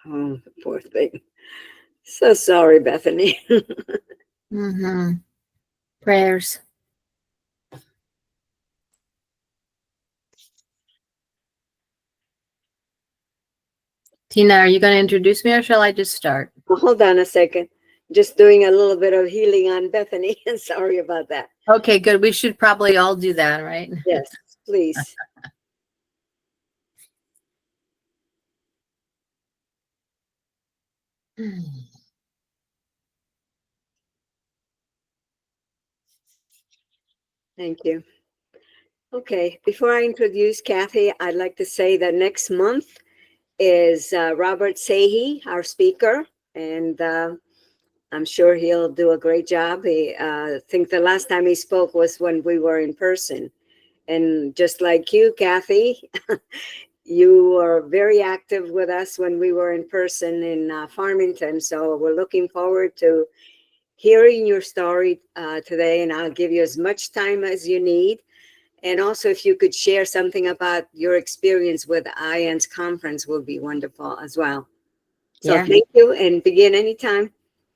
Oh, poor thing. So sorry, Bethany. Prayers. Tina, are you going to introduce me or shall I just start? Hold on a second. Just doing a little bit of healing on Bethany. Sorry about that. Okay, good. We should probably all do that, right? Yes, please. Thank you. Okay, before I introduce Kathy, I'd like to say that next month is Robert Sahi, our speaker, and I'm sure he'll do a great job. I think the last time he spoke was when we were in person. And just like you, Kathy, you were very active with us when we were in person in Farmington. So we're looking forward to hearing your story today, and I'll give you as much time as you need. And also, if you could share something about your experience with the IANDS conference would be wonderful as well. So Yeah. Thank you, and begin anytime.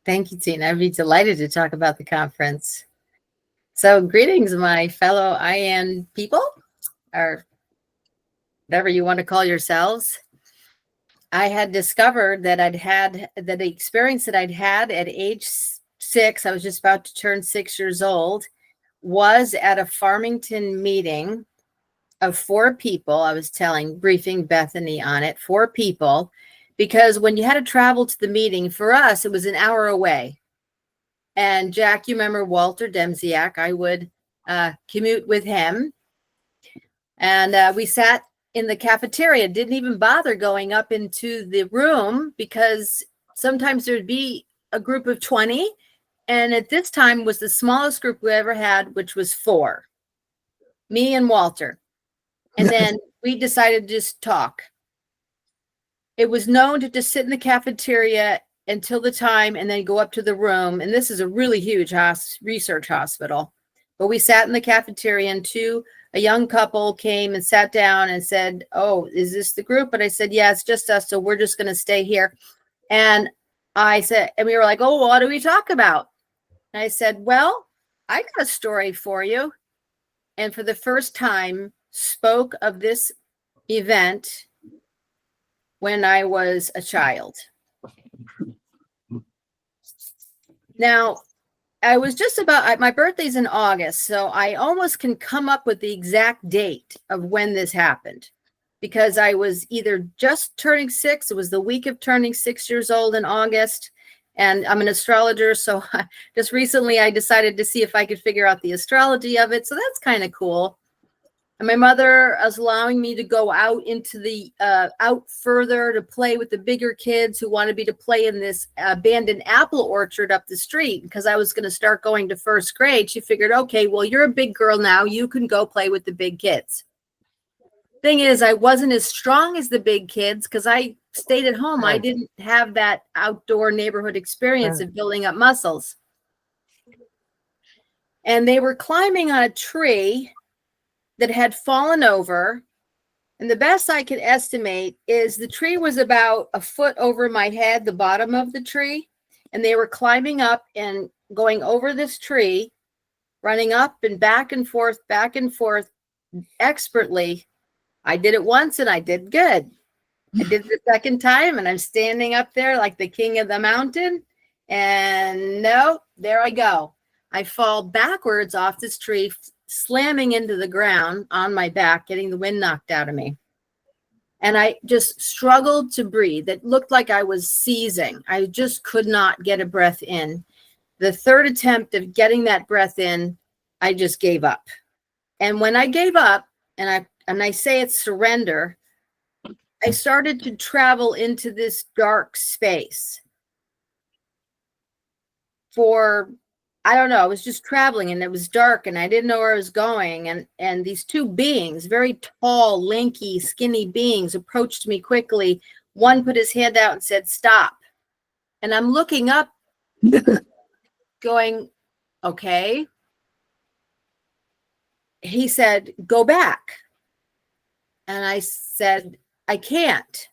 Thank you, Tina. I'd be delighted to talk about the conference. So greetings, my fellow IAND people, or whatever you want to call yourselves. I had discovered that the experience that I'd had at age 6, I was just about to turn 6 years old, was at a Farmington meeting of 4 people. I was briefing Bethany on it, 4 people, because when you had to travel to the meeting, for us, it was an hour away. And Jack, you remember Walter Demziak, I would commute with him. And we sat in the cafeteria, didn't even bother going up into the room because sometimes there'd be a group of 20. And at this time was the smallest group we ever had, which was 4, me and Walter. And then we decided to just talk. It was known to just sit in the cafeteria until the time and then go up to the room. And this is a really huge research hospital. But we sat in the cafeteria and a young couple came and sat down and said, "Oh, is this the group?" And I said, "Yeah, it's just us. So we're just going to stay here." And I said, and we were like, "Oh, what do we talk about?" And I said, "Well, I got a story for you." And for the first time spoke of this event when I was a child. Now, I was just my birthday's in August, so I almost can come up with the exact date of when this happened because I was either just turning 6, it was the week of turning 6 years old in August, and I'm an astrologer, so just recently I decided to see if I could figure out the astrology of it, so that's kind of cool. And my mother was allowing me to go out into the out further to play with the bigger kids who wanted me to play in this abandoned apple orchard up the street because I was going to start going to 1st grade. She figured, okay, well, you're a big girl now. You can go play with the big kids. Thing is, I wasn't as strong as the big kids because I stayed at home. I didn't have that outdoor neighborhood experience of building up muscles. And they were climbing on a tree that had fallen over. And the best I could estimate is the tree was about a foot over my head, the bottom of the tree. And they were climbing up and going over this tree, running up and back and forth expertly. I did it once and I did good. I did it the second time and I'm standing up there like the king of the mountain. And no, there I go. I fall backwards off this tree, slamming into the ground on my back, getting the wind knocked out of me. And I just struggled to breathe. It looked like I was seizing. I just could not get a breath in. The 3rd attempt of getting that breath in, I just gave up. And when I gave up, and I say it's surrender, I started to travel into this dark space for, I don't know, I was just traveling and it was dark and I didn't know where I was going. And these 2 beings, very tall, lanky, skinny beings approached me quickly. One put his hand out and said, "Stop." And I'm looking up going, okay. He said, "Go back." And I said, I can't.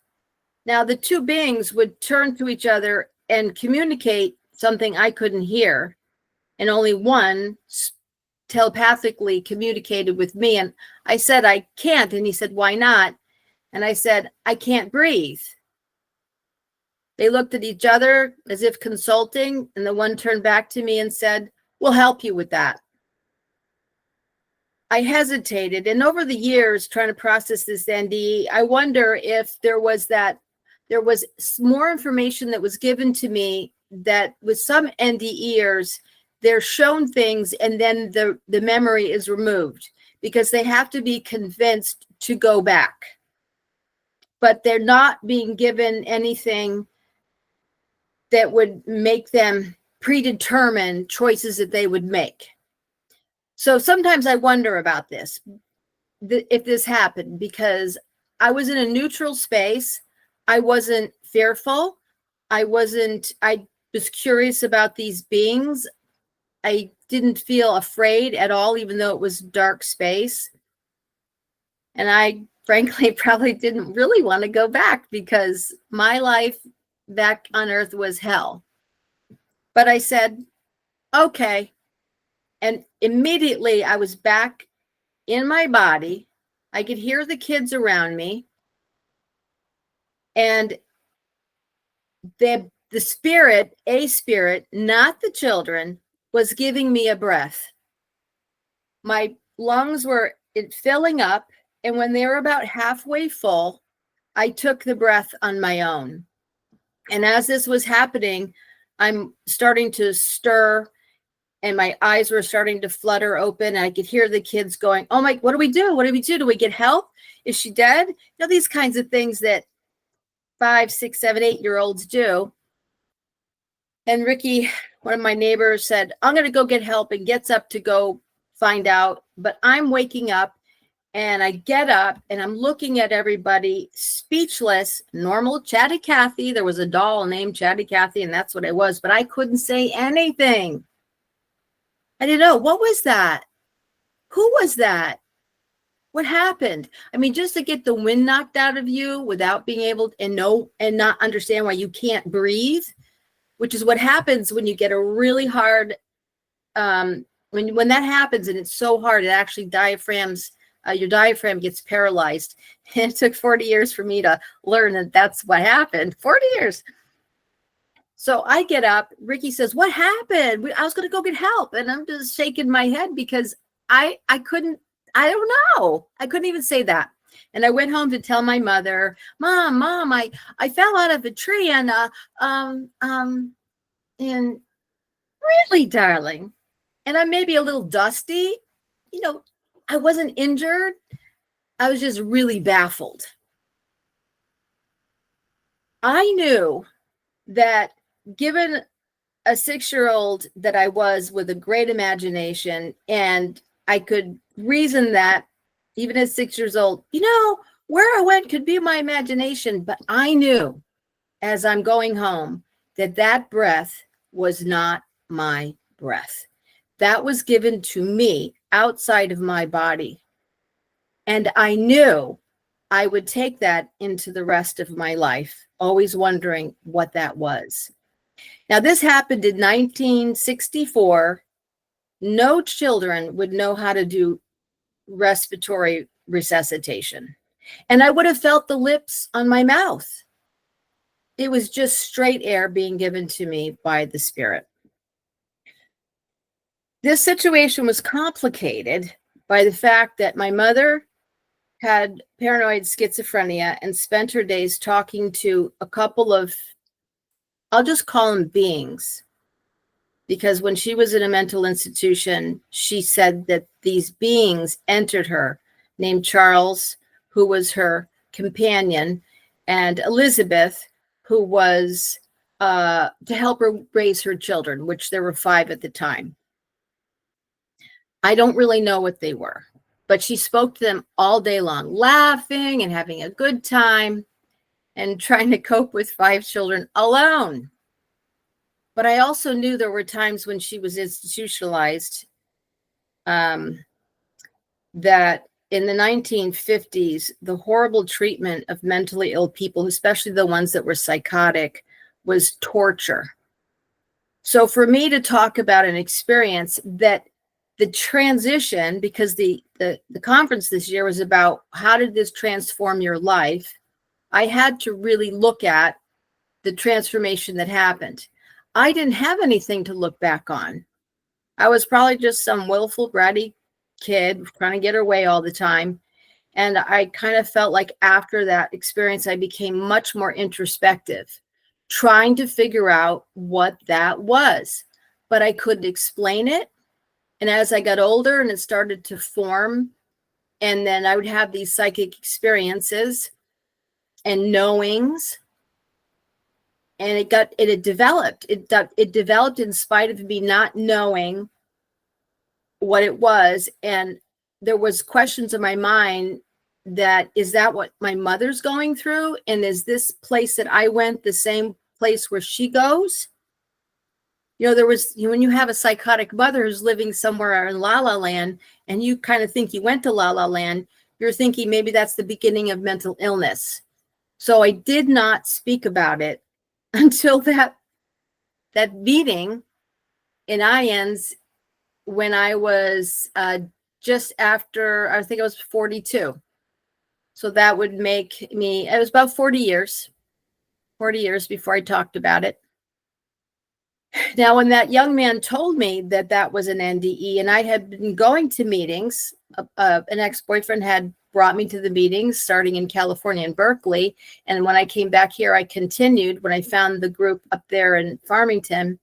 Now, the two beings would turn to each other and communicate something I couldn't hear. And only one telepathically communicated with me. And I said, I can't. And he said, why not? And I said, I can't breathe. They looked at each other as if consulting. And the one turned back to me and said, we'll help you with that. I hesitated. And over the years, trying to process this NDE, I wonder if there was more information that was given to me that with some NDEers, they're shown things and then the memory is removed because they have to be convinced to go back. But they're not being given anything that would make them predetermine choices that they would make. So sometimes I wonder about this, if this happened, because I was in a neutral space. I wasn't fearful. I was curious about these beings. I didn't feel afraid at all, even though it was dark space. And I frankly probably didn't really want to go back because my life back on earth was hell. But I said, okay. And immediately I was back in my body. I could hear the kids around me. And the spirit, a spirit, not the children, was giving me a breath. My lungs were filling up. And when they were about halfway full, I took the breath on my own. And as this was happening, I'm starting to stir and my eyes were starting to flutter open. And I could hear the kids going, oh my, what do we do? What do we do? Do we get help? Is she dead? You know, these kinds of things that 5, 6, 7, 8-year-olds do. And Ricky, one of my neighbors, said, I'm going to go get help, and gets up to go find out. But I'm waking up and I get up and I'm looking at everybody speechless, normal Chatty Cathy. There was a doll named Chatty Cathy, and that's what I was, but I couldn't say anything. I didn't know. What was that? Who was that? What happened? I mean, just to get the wind knocked out of you without being able to know and not understand why you can't breathe, which is what happens when you get a really hard, when that happens and it's so hard, it actually your diaphragm gets paralyzed. And it took 40 years for me to learn that that's what happened. 40 years. So I get up. Ricky says, what happened? I was going to go get help. And I'm just shaking my head because I don't know. I couldn't even say that. And I went home to tell my mother, Mom, I fell out of a tree and really, darling. And I'm maybe a little dusty. You know, I wasn't injured. I was just really baffled. I knew that given a 6-year-old that I was with a great imagination, and I could reason that even at 6 years old, you know, where I went could be my imagination. But I knew as I'm going home that breath was not my breath. That was given to me outside of my body. And I knew I would take that into the rest of my life, always wondering what that was. Now, this happened in 1964. No children would know how to do respiratory resuscitation. And I would have felt the lips on my mouth. It was just straight air being given to me by the spirit. This situation was complicated by the fact that my mother had paranoid schizophrenia and spent her days talking to a couple of, I'll just call them beings, because when she was in a mental institution, she said that these beings entered her, named Charles, who was her companion, and Elizabeth, who was to help her raise her children, which there were 5 at the time. I don't really know what they were, but she spoke to them all day long, laughing and having a good time and trying to cope with 5 children alone. But I also knew there were times when she was institutionalized that in the 1950s, the horrible treatment of mentally ill people, especially the ones that were psychotic, was torture. So for me to talk about an experience that the transition, because the conference this year was about how did this transform your life, I had to really look at the transformation that happened. I didn't have anything to look back on. I was probably just some willful, bratty kid trying to get her way all the time. And I kind of felt like after that experience, I became much more introspective, trying to figure out what that was. But I couldn't explain it. And as I got older and it started to form, and then I would have these psychic experiences and knowings, and it developed. It developed in spite of me not knowing what it was. And there was questions in my mind that, is that what my mother's going through? And is this place that I went the same place where she goes? You know, there was, when you have a psychotic mother who's living somewhere in La La Land, and you kind of think you went to La La Land, you're thinking maybe that's the beginning of mental illness. So I did not speak about it until that meeting in IANDS when I was just after, I think I was 42. So that would make me, it was about 40 years before I talked about it. Now, when that young man told me that that was an NDE, and I had been going to meetings, an ex-boyfriend had brought me to the meetings starting in California in Berkeley. And when I came back here, I continued when I found the group up there in Farmington.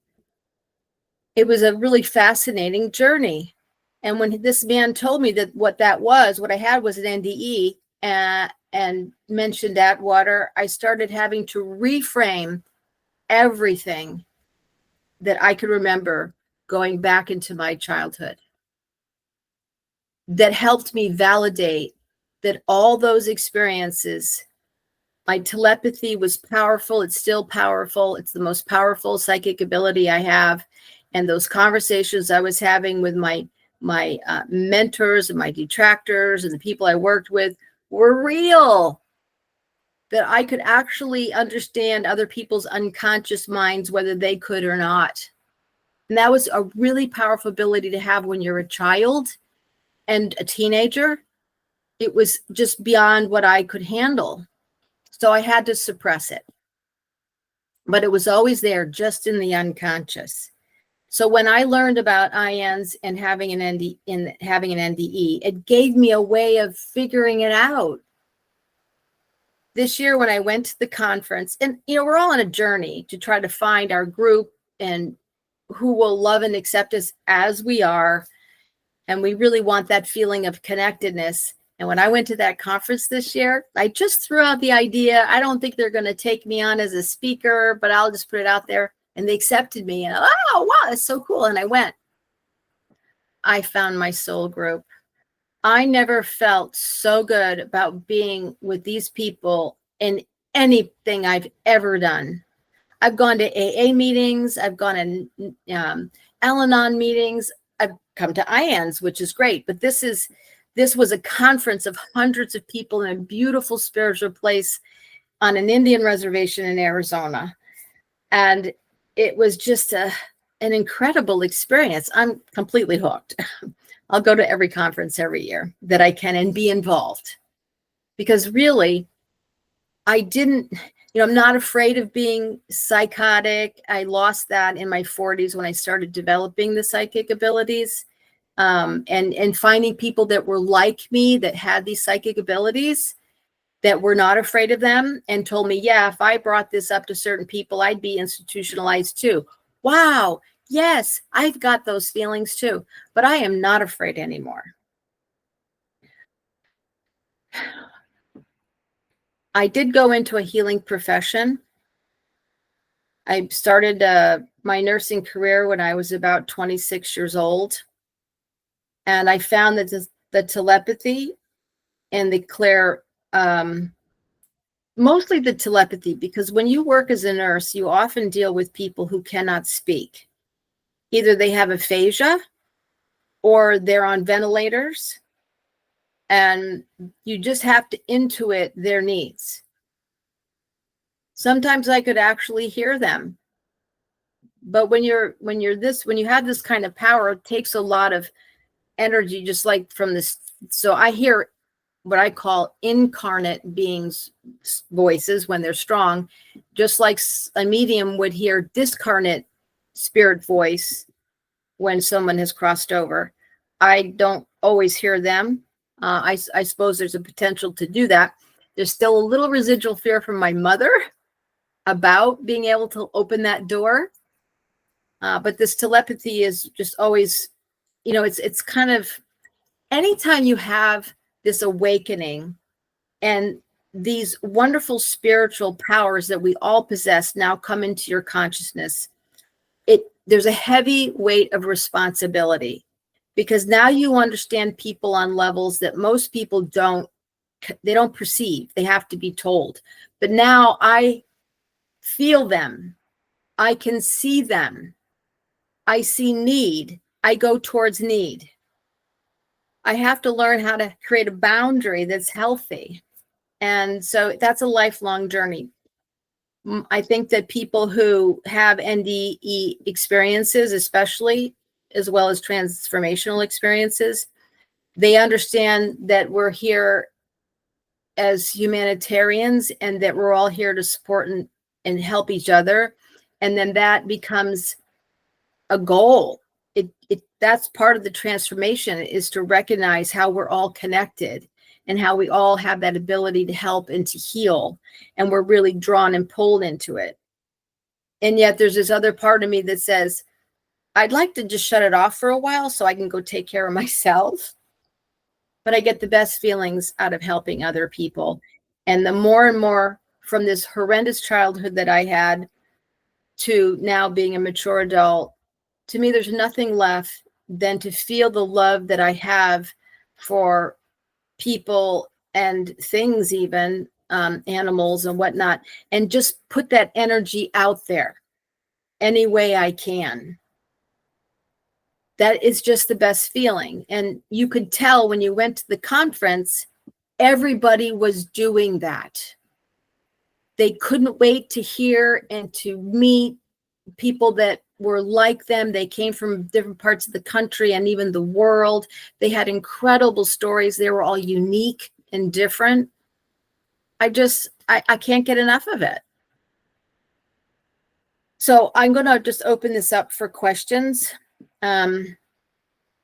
It was a really fascinating journey. And when this man told me that what I had was an NDE and mentioned Atwater, I started having to reframe everything that I could remember going back into my childhood. That helped me validate that all those experiences, my telepathy was powerful. It's still powerful. It's the most powerful psychic ability I have. And those conversations I was having with my mentors and my detractors and the people I worked with were real. That I could actually understand other people's unconscious minds, whether they could or not. And that was a really powerful ability to have when you're a child and a teenager. It was just beyond what I could handle. So I had to suppress it. But it was always there, just in the unconscious. So when I learned about IANDS and having an NDE, it gave me a way of figuring it out. This year, when I went to the conference, and we're all on a journey to try to find our group and who will love and accept us as we are. And we really want that feeling of connectedness. And when I went to that conference this year, I just threw out the idea. I don't think they're going to take me on as a speaker, but I'll just put it out there. And they accepted me. And oh, wow, that's so cool. And I went. I found my soul group. I never felt so good about being with these people in anything I've ever done. I've gone to AA meetings. I've gone to Al-Anon meetings. I've come to IANDS, which is great. But this was a conference of hundreds of people in a beautiful spiritual place on an Indian reservation in Arizona. And it was just an incredible experience. I'm completely hooked. I'll go to every conference every year that I can and be involved. Because really, I'm not afraid of being psychotic. I lost that in my 40s when I started developing the psychic abilities, and finding people that were like me, that had these psychic abilities, that were not afraid of them, and told me, yeah, if I brought this up to certain people, I'd be institutionalized too. Wow. Yes, I've got those feelings too, but I am not afraid anymore. I did go into a healing profession. I started my nursing career when I was about 26 years old. And I found that the telepathy and the mostly the telepathy, because when you work as a nurse, you often deal with people who cannot speak. Either they have aphasia or they're on ventilators. and you just have to intuit their needs. Sometimes I could actually hear them. But when you have this kind of power, it takes a lot of energy, just like from this. So I hear what I call incarnate beings' voices when they're strong, just like a medium would hear discarnate spirit voice when someone has crossed over. I don't always hear them. I suppose there's a potential to do that. There's still a little residual fear from my mother about being able to open that door. But this telepathy is just always, it's kind of, anytime you have this awakening and these wonderful spiritual powers that we all possess now come into your consciousness, there's a heavy weight of responsibility, because now you understand people on levels that most people don't perceive. They have to be told. But now I feel them. I can see them. I see need. I go towards need. I have to learn how to create a boundary that's healthy. And so that's a lifelong journey. I think that people who have NDE experiences, especially, as well as transformational experiences, they understand that we're here as humanitarians and that we're all here to support and help each other. And then that becomes a goal. That's part of the transformation, is to recognize how we're all connected and how we all have that ability to help and to heal. And we're really drawn and pulled into it. And yet there's this other part of me that says, I'd like to just shut it off for a while so I can go take care of myself. But I get the best feelings out of helping other people. And the more and more from this horrendous childhood that I had to now being a mature adult, to me, there's nothing left than to feel the love that I have for people and things, even animals and whatnot, and just put that energy out there any way I can. That is just the best feeling. And you could tell when you went to the conference, everybody was doing that. They couldn't wait to hear and to meet people that were like them. They came from different parts of the country and even the world. They had incredible stories. They were all unique and different. I can't get enough of it. So I'm going to just open this up for questions,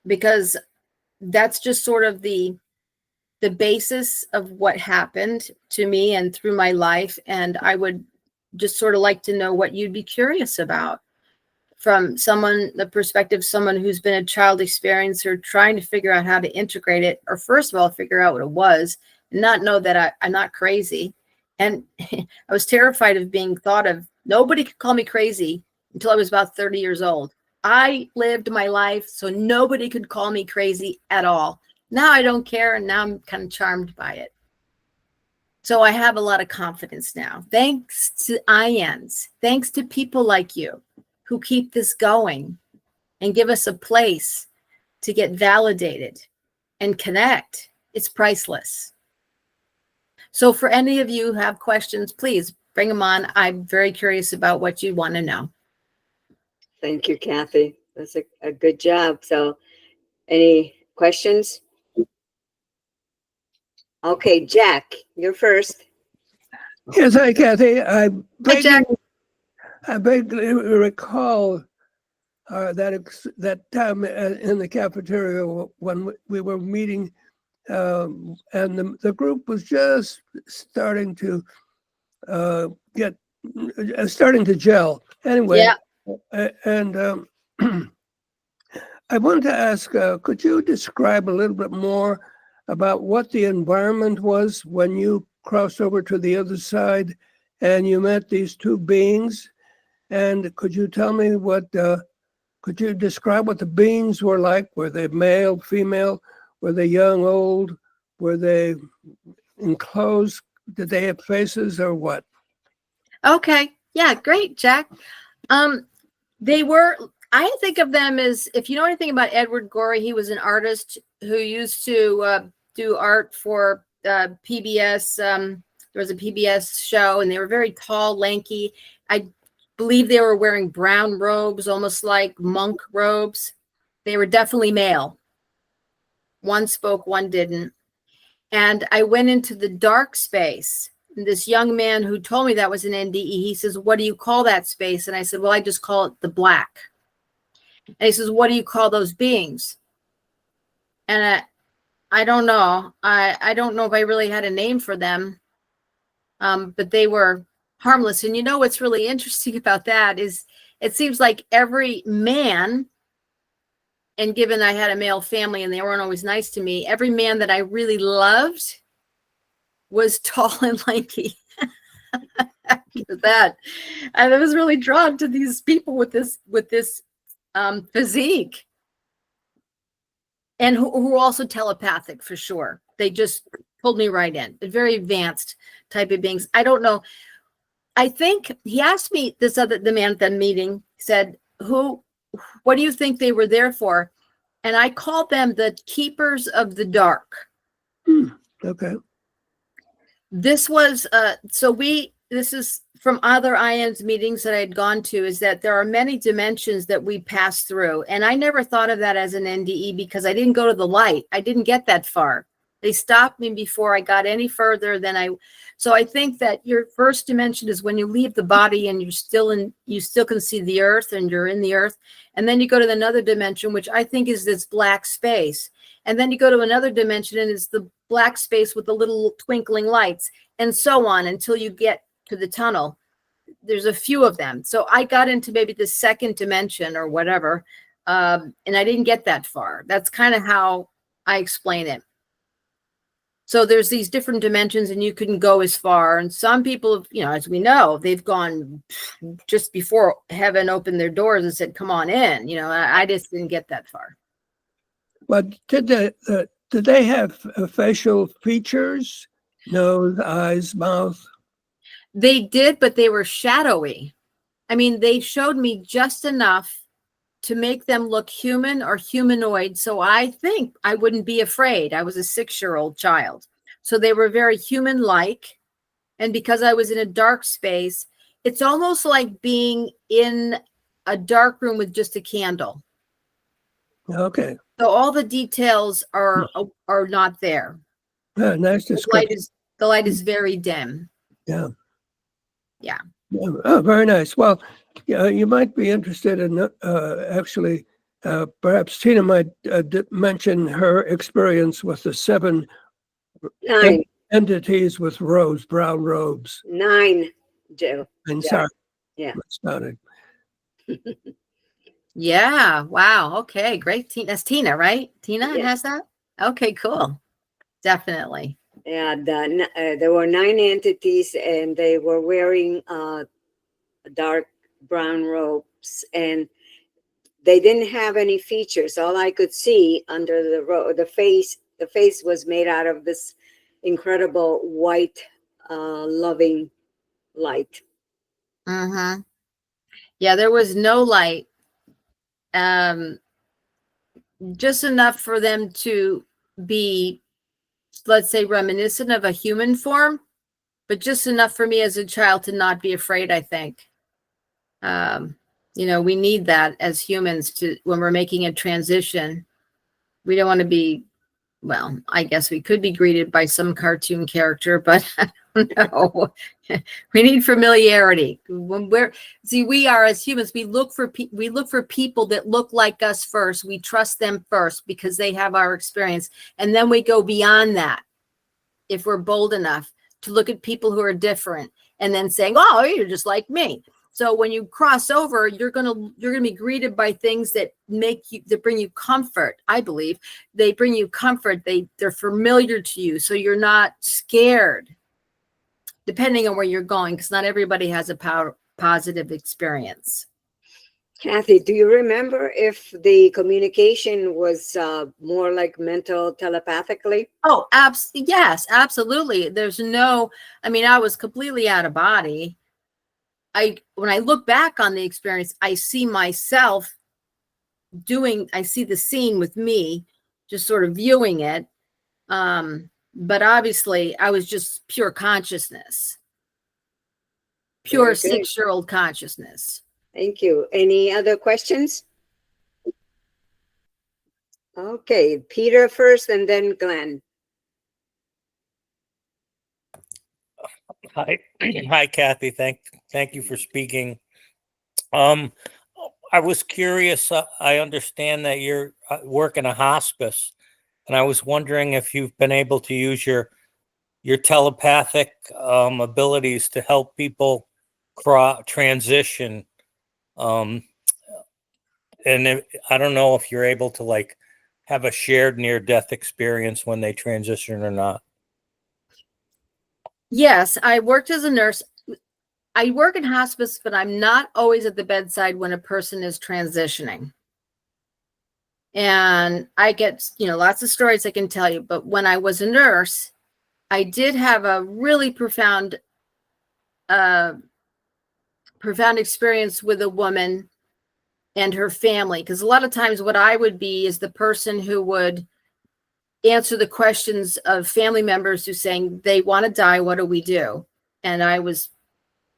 because that's just sort of the basis of what happened to me and through my life. And I would just sort of like to know what you'd be curious about from the perspective of someone who's been a child experiencer, trying to figure out how to integrate it, or first of all, figure out what it was and not know that I'm not crazy. And I was terrified of being thought of. Nobody could call me crazy until I was about 30 years old. I lived my life so nobody could call me crazy at all. Now I don't care, and now I'm kind of charmed by it. So I have a lot of confidence now, thanks to IANDS, thanks to people like you who keep this going and give us a place to get validated and connect. It's priceless. So for any of you who have questions, please bring them on. I'm very curious about what you want to know. Thank you, Kathy. That's a good job. So any questions? Okay, Jack, you're first. Yes, hi, Kathy. I Hi, Jack. vaguely recall that time in the cafeteria when we were meeting, and the group was just starting to gel. Anyway, Yeah. And I wanted to ask, could you describe a little bit more about what the environment was when you crossed over to the other side and you met these two beings? And could you tell me could you describe what the beings were like? Were they male, female? Were they young, old? Were they enclosed? Did they have faces or what? Okay. Yeah, great, Jack. I think of them as, if you know anything about Edward Gorey, he was an artist who used to do art for PBS. There was a PBS show, and they were very tall, lanky. I believe they were wearing brown robes, almost like monk robes. They were definitely male. One spoke, one didn't. And I went into the dark space. And this young man who told me that was an NDE, he says, "What do you call that space?" And I said, "Well, I just call it the black." And he says, "What do you call those beings?" And I don't know. I don't know if I really had a name for them, but they were harmless. And you know what's really interesting about that is it seems like every man, and given I had a male family and they weren't always nice to me, every man that I really loved was tall and lanky. That, and I was really drawn to these people with this physique, and who were also telepathic for sure. They just pulled me right in. A very advanced type of beings. I don't know. I think he asked me the man at the meeting said, what do you think they were there for? And I called them the keepers of the dark. Okay. This was, this is from other IANDS meetings that I had gone to, is that there are many dimensions that we pass through. And I never thought of that as an NDE because I didn't go to the light. I didn't get that far. They stopped me before I got any further than so I think that your first dimension is when you leave the body and you still can see the earth and you're in the earth. And then you go to another dimension, which I think is this black space. And then you go to another dimension and it's the black space with the little twinkling lights and so on until you get to the tunnel. There's a few of them. So I got into maybe the second dimension or whatever. And I didn't get that far. That's kind of how I explain it. So there's these different dimensions and you can go as far. And some people, as we know, they've gone just before heaven opened their doors and said, "Come on in." I just didn't get that far. But did they have facial features? Nose, eyes, mouth? They did, but they were shadowy. I mean, they showed me just enough to make them look human or humanoid. So I think I wouldn't be afraid. I was a 6-year-old child. So they were very human-like. And because I was in a dark space, it's almost like being in a dark room with just a candle. Okay. So all the details are not there. Nice description. The light is very dim. Yeah. Yeah. Oh, very nice. Well, you might be interested in actually, perhaps Tina might mention her experience with the 7 entities with brown robes. 9, Jill. And sorry. Yeah. Started. Yeah. Wow. Okay. Great. That's Tina, right? Tina has that? Okay, cool. Definitely. Yeah. There were 9 entities and they were wearing dark brown robes and they didn't have any features. All I could see under the face was made out of this incredible white, loving light. Mm-hmm. Yeah, there was no light. Just enough for them to be, let's say, reminiscent of a human form, but just enough for me as a child to not be afraid, I think. We need that as humans when we're making a transition. We don't want to be, well, I guess we could be greeted by some cartoon character, but I don't know. We need familiarity. We are as humans, we look for people that look like us first. We trust them first because they have our experience. And then we go beyond that. If we're bold enough to look at people who are different and then saying, "Oh, you're just like me." So when you cross over, you're gonna be greeted by things that bring you comfort. I believe they bring you comfort. They're familiar to you, so you're not scared. Depending on where you're going, because not everybody has a positive experience. Kathy, do you remember if the communication was more like mental telepathically? Oh, yes, absolutely. I was completely out of body. When I look back on the experience, I see myself I see the scene with me, just sort of viewing it. But obviously I was just pure consciousness, pure Very good. 6-year-old consciousness. Thank you. Any other questions? Okay, Peter first and then Glenn. Hi, hi, Kathy. Thank you for speaking. I was curious. I understand that you're work in a hospice, and I was wondering if you've been able to use your telepathic abilities to help people transition. And I don't know if you're able to like have a shared near-death experience when they transition or not. Yes, I worked as a nurse. I work in hospice, but I'm not always at the bedside when a person is transitioning. And I get, lots of stories I can tell you. But when I was a nurse, I did have a really profound experience with a woman and her family. Because a lot of times what I would be is the person who would answer the questions of family members who saying they want to die. What do we do? And I was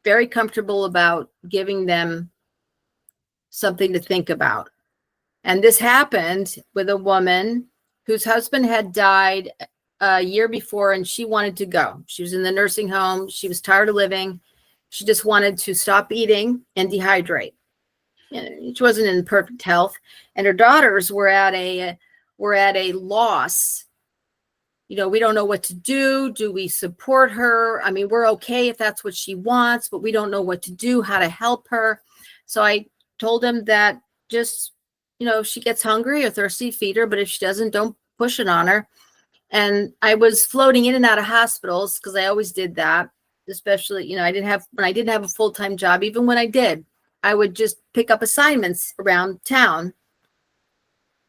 very comfortable about giving them something to think about. And this happened with a woman whose husband had died a year before, and she wanted to go. She was in the nursing home. She was tired of living. She just wanted to stop eating and dehydrate. She wasn't in perfect health, and her daughters were at a loss. We don't know what to do. Do we support her? I mean, we're okay if that's what she wants, but we don't know what to do, how to help her. So I told them that just, if she gets hungry or thirsty, feed her. But if she doesn't, don't push it on her. And I was floating in and out of hospitals because I always did that, especially, when I didn't have a full-time job. Even when I did, I would just pick up assignments around town.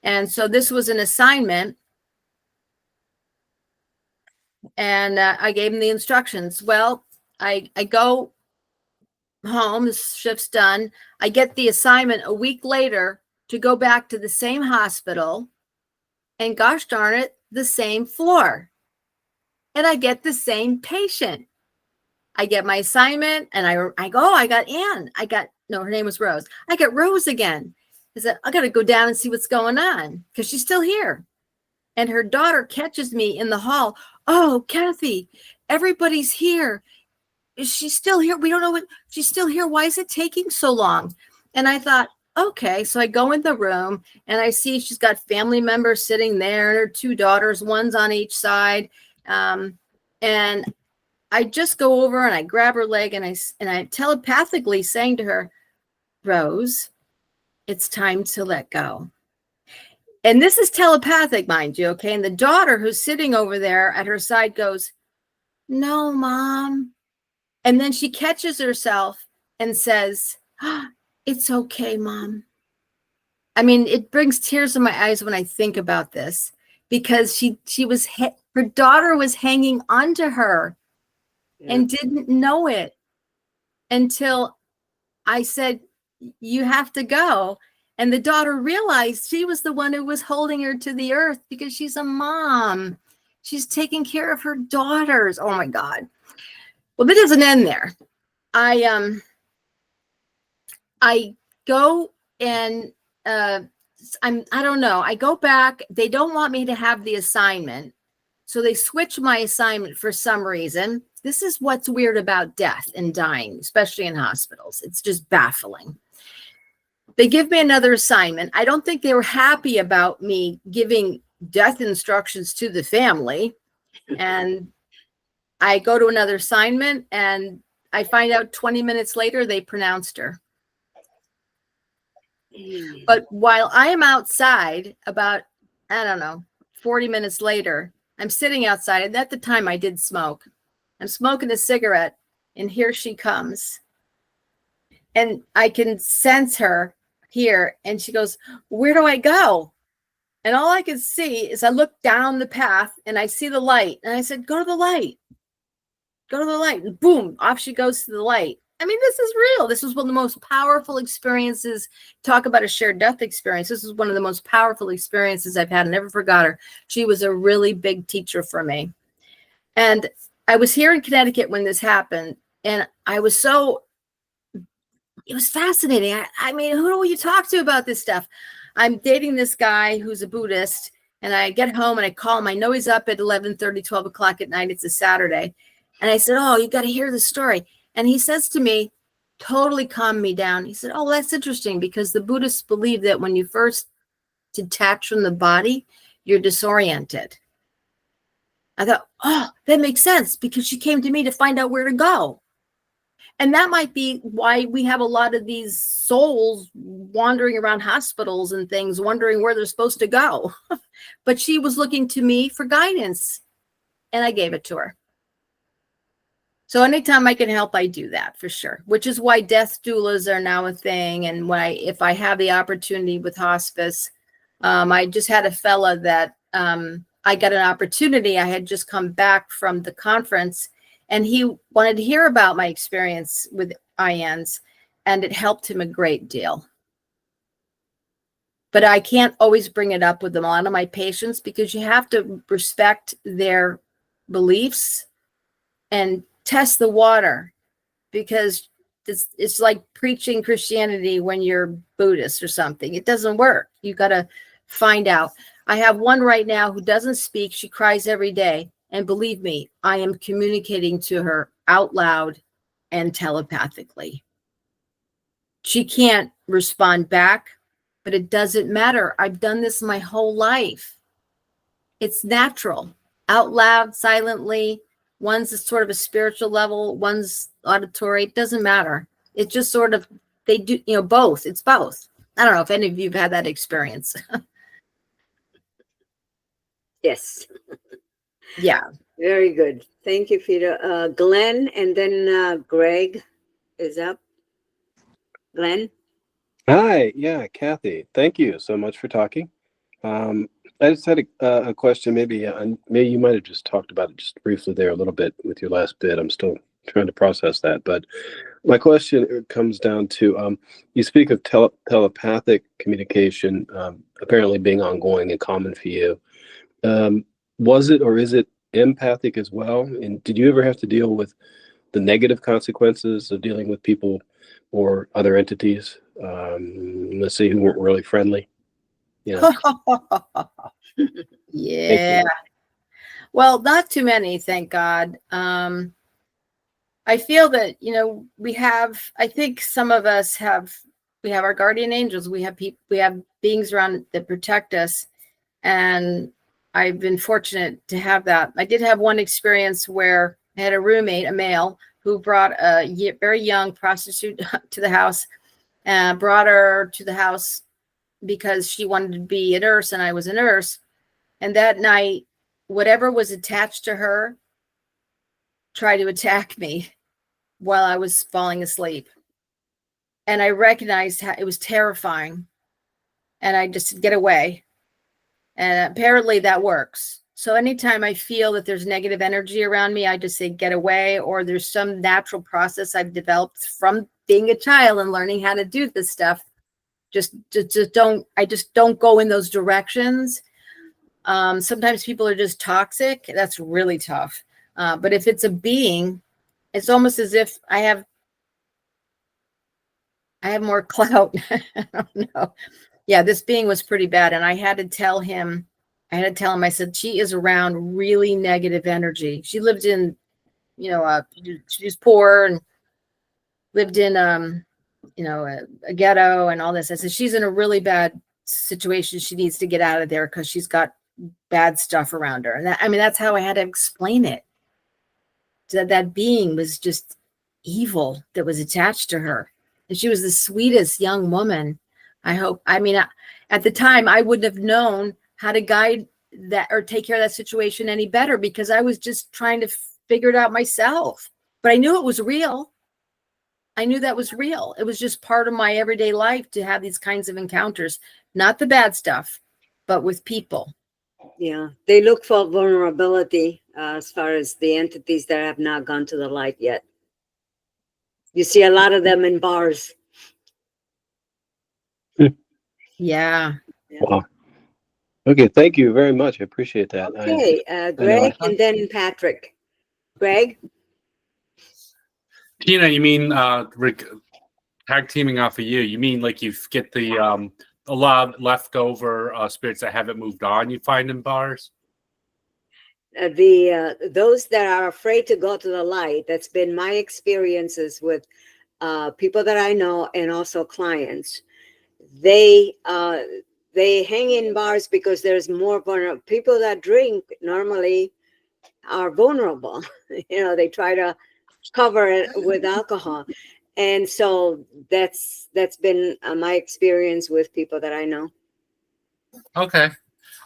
And so this was an assignment. And I gave him the instructions. Well, I go home, the shift's done. I get the assignment a week later to go back to the same hospital, and gosh darn it, the same floor. And I get the same patient. I get my assignment and I go, I got Ann. No, her name was Rose. I get Rose again. I said, I got to go down and see what's going on because she's still here. And her daughter catches me in the hall. Oh, Kathy, everybody's here. Is she still here? We don't know what she's still here. Why is it taking so long? And I thought, okay. So I go in the room and I see she's got family members sitting there and her 2 daughters, one's on each side. And I just go over and I grab her leg and I telepathically saying to her, Rose, it's time to let go. And this is telepathic, mind you, okay? And the daughter who's sitting over there at her side goes, no, Mom. And then she catches herself and says, it's okay, Mom. I mean, it brings tears to my eyes when I think about this because her daughter was hanging onto her and didn't know it until I said, you have to go. And the daughter realized she was the one who was holding her to the earth because she's a mom. She's taking care of her daughters. Oh my God. Well, it doesn't end there. I go and I don't know. I go back. They don't want me to have the assignment. So they switch my assignment for some reason. This is what's weird about death and dying, especially in hospitals. It's just baffling. They give me another assignment. I don't think they were happy about me giving death instructions to the family. And I go to another assignment and I find out 20 minutes later, they pronounced her. But while I am outside about, 40 minutes later, I'm sitting outside. And at the time I did smoke. I'm smoking a cigarette and here she comes. And I can sense her here. And she goes, where do I go? And all I could see is I look down the path and I see the light. And I said, go to the light. Go to the light. And boom, off she goes to the light. I mean, this is real. This was one of the most powerful experiences. Talk about a shared death experience. This is one of the most powerful experiences I've had. I never forgot her. She was a really big teacher for me. And I was here in Connecticut when this happened. And I was so, it was fascinating. I mean, who do you talk to about this stuff? I'm dating this guy who's a Buddhist. And I get home and I call him. I know he's up at 11:30, 12 o'clock at night. It's a Saturday. And I said, oh, you got to hear the story. And he says to me, totally calmed me down. He said, oh, that's interesting because the Buddhists believe that when you first detach from the body, you're disoriented. I thought, oh, that makes sense because she came to me to find out where to go. And that might be why we have a lot of these souls wandering around hospitals and things, wondering where they're supposed to go. But she was looking to me for guidance, and I gave it to her. So anytime I can help, I do that for sure, which is why death doulas are now a thing. And if I have the opportunity with hospice, I just had a fella that I got an opportunity. I had just come back from the conference and he wanted to hear about my experience with IANDS, and it helped him a great deal. But I can't always bring it up with a lot of my patients because you have to respect their beliefs and test the water, because it's like preaching Christianity when you're Buddhist or something. It doesn't work. You got to find out. I have one right now who doesn't speak. She cries every day. And believe me, I am communicating to her out loud and telepathically. She can't respond back, but it doesn't matter. I've done this my whole life. It's natural, out loud, silently. One's a sort of a spiritual level, one's auditory. It doesn't matter. It's just sort of, they do, both. It's both. I don't know if any of you have had that experience. Yes. Yeah. Very good. Thank you, Peter. Glenn, and then Greg is up. Glenn? Hi, yeah, Kathy. Thank you so much for talking. I just had a question. Maybe you might have just talked about it just briefly there a little bit with your last bit. I'm still trying to process that. But my question comes down to, you speak of telepathic communication apparently being ongoing and common for you. Was it or is it empathic as well? And did you ever have to deal with the negative consequences of dealing with people or other entities, let's say, who weren't really friendly? Yeah. Well, not too many, thank God. I feel that, I think some of us we have our guardian angels. We have beings around that protect us. And I've been fortunate to have that. I did have one experience where I had a roommate, a male, who brought a very young prostitute to the house, and brought her to the house because she wanted to be a nurse and I was a nurse. And that night, whatever was attached to her tried to attack me while I was falling asleep. And I recognized how it was terrifying. And I just said, get away. And apparently that works. So anytime I feel that there's negative energy around me, I just say, get away, or there's some natural process I've developed from being a child and learning how to do this stuff. Just don't go in those directions. Sometimes people are just toxic. That's really tough. But if it's a being, it's almost as if I have more clout. I don't know. Yeah, this being was pretty bad. And I had to tell him, I said, she is around really negative energy. She lived in, she was poor and lived in, a ghetto and all this. I said, she's in a really bad situation. She needs to get out of there because she's got bad stuff around her. And that's how I had to explain it. That being was just evil that was attached to her. And she was the sweetest young woman. At the time, I wouldn't have known how to guide that or take care of that situation any better because I was just trying to figure it out myself. But I knew it was real. I knew that was real. It was just part of my everyday life to have these kinds of encounters, not the bad stuff, but with people. Yeah, they look for vulnerability as far as the entities that have not gone to the light yet. You see a lot of them in bars. Yeah. Wow. Okay, thank you very much. I appreciate that. Okay, Greg and then Patrick. Greg? Tina, you mean tag teaming off of you? You mean like you get the a lot of leftover spirits that haven't moved on you find in bars? Those that are afraid to go to the light, that's been my experiences with people that I know and also clients. They hang in bars because there's more vulnerable people that drink normally are vulnerable. They try to cover it with alcohol, and so that's been my experience with people that I know. Okay.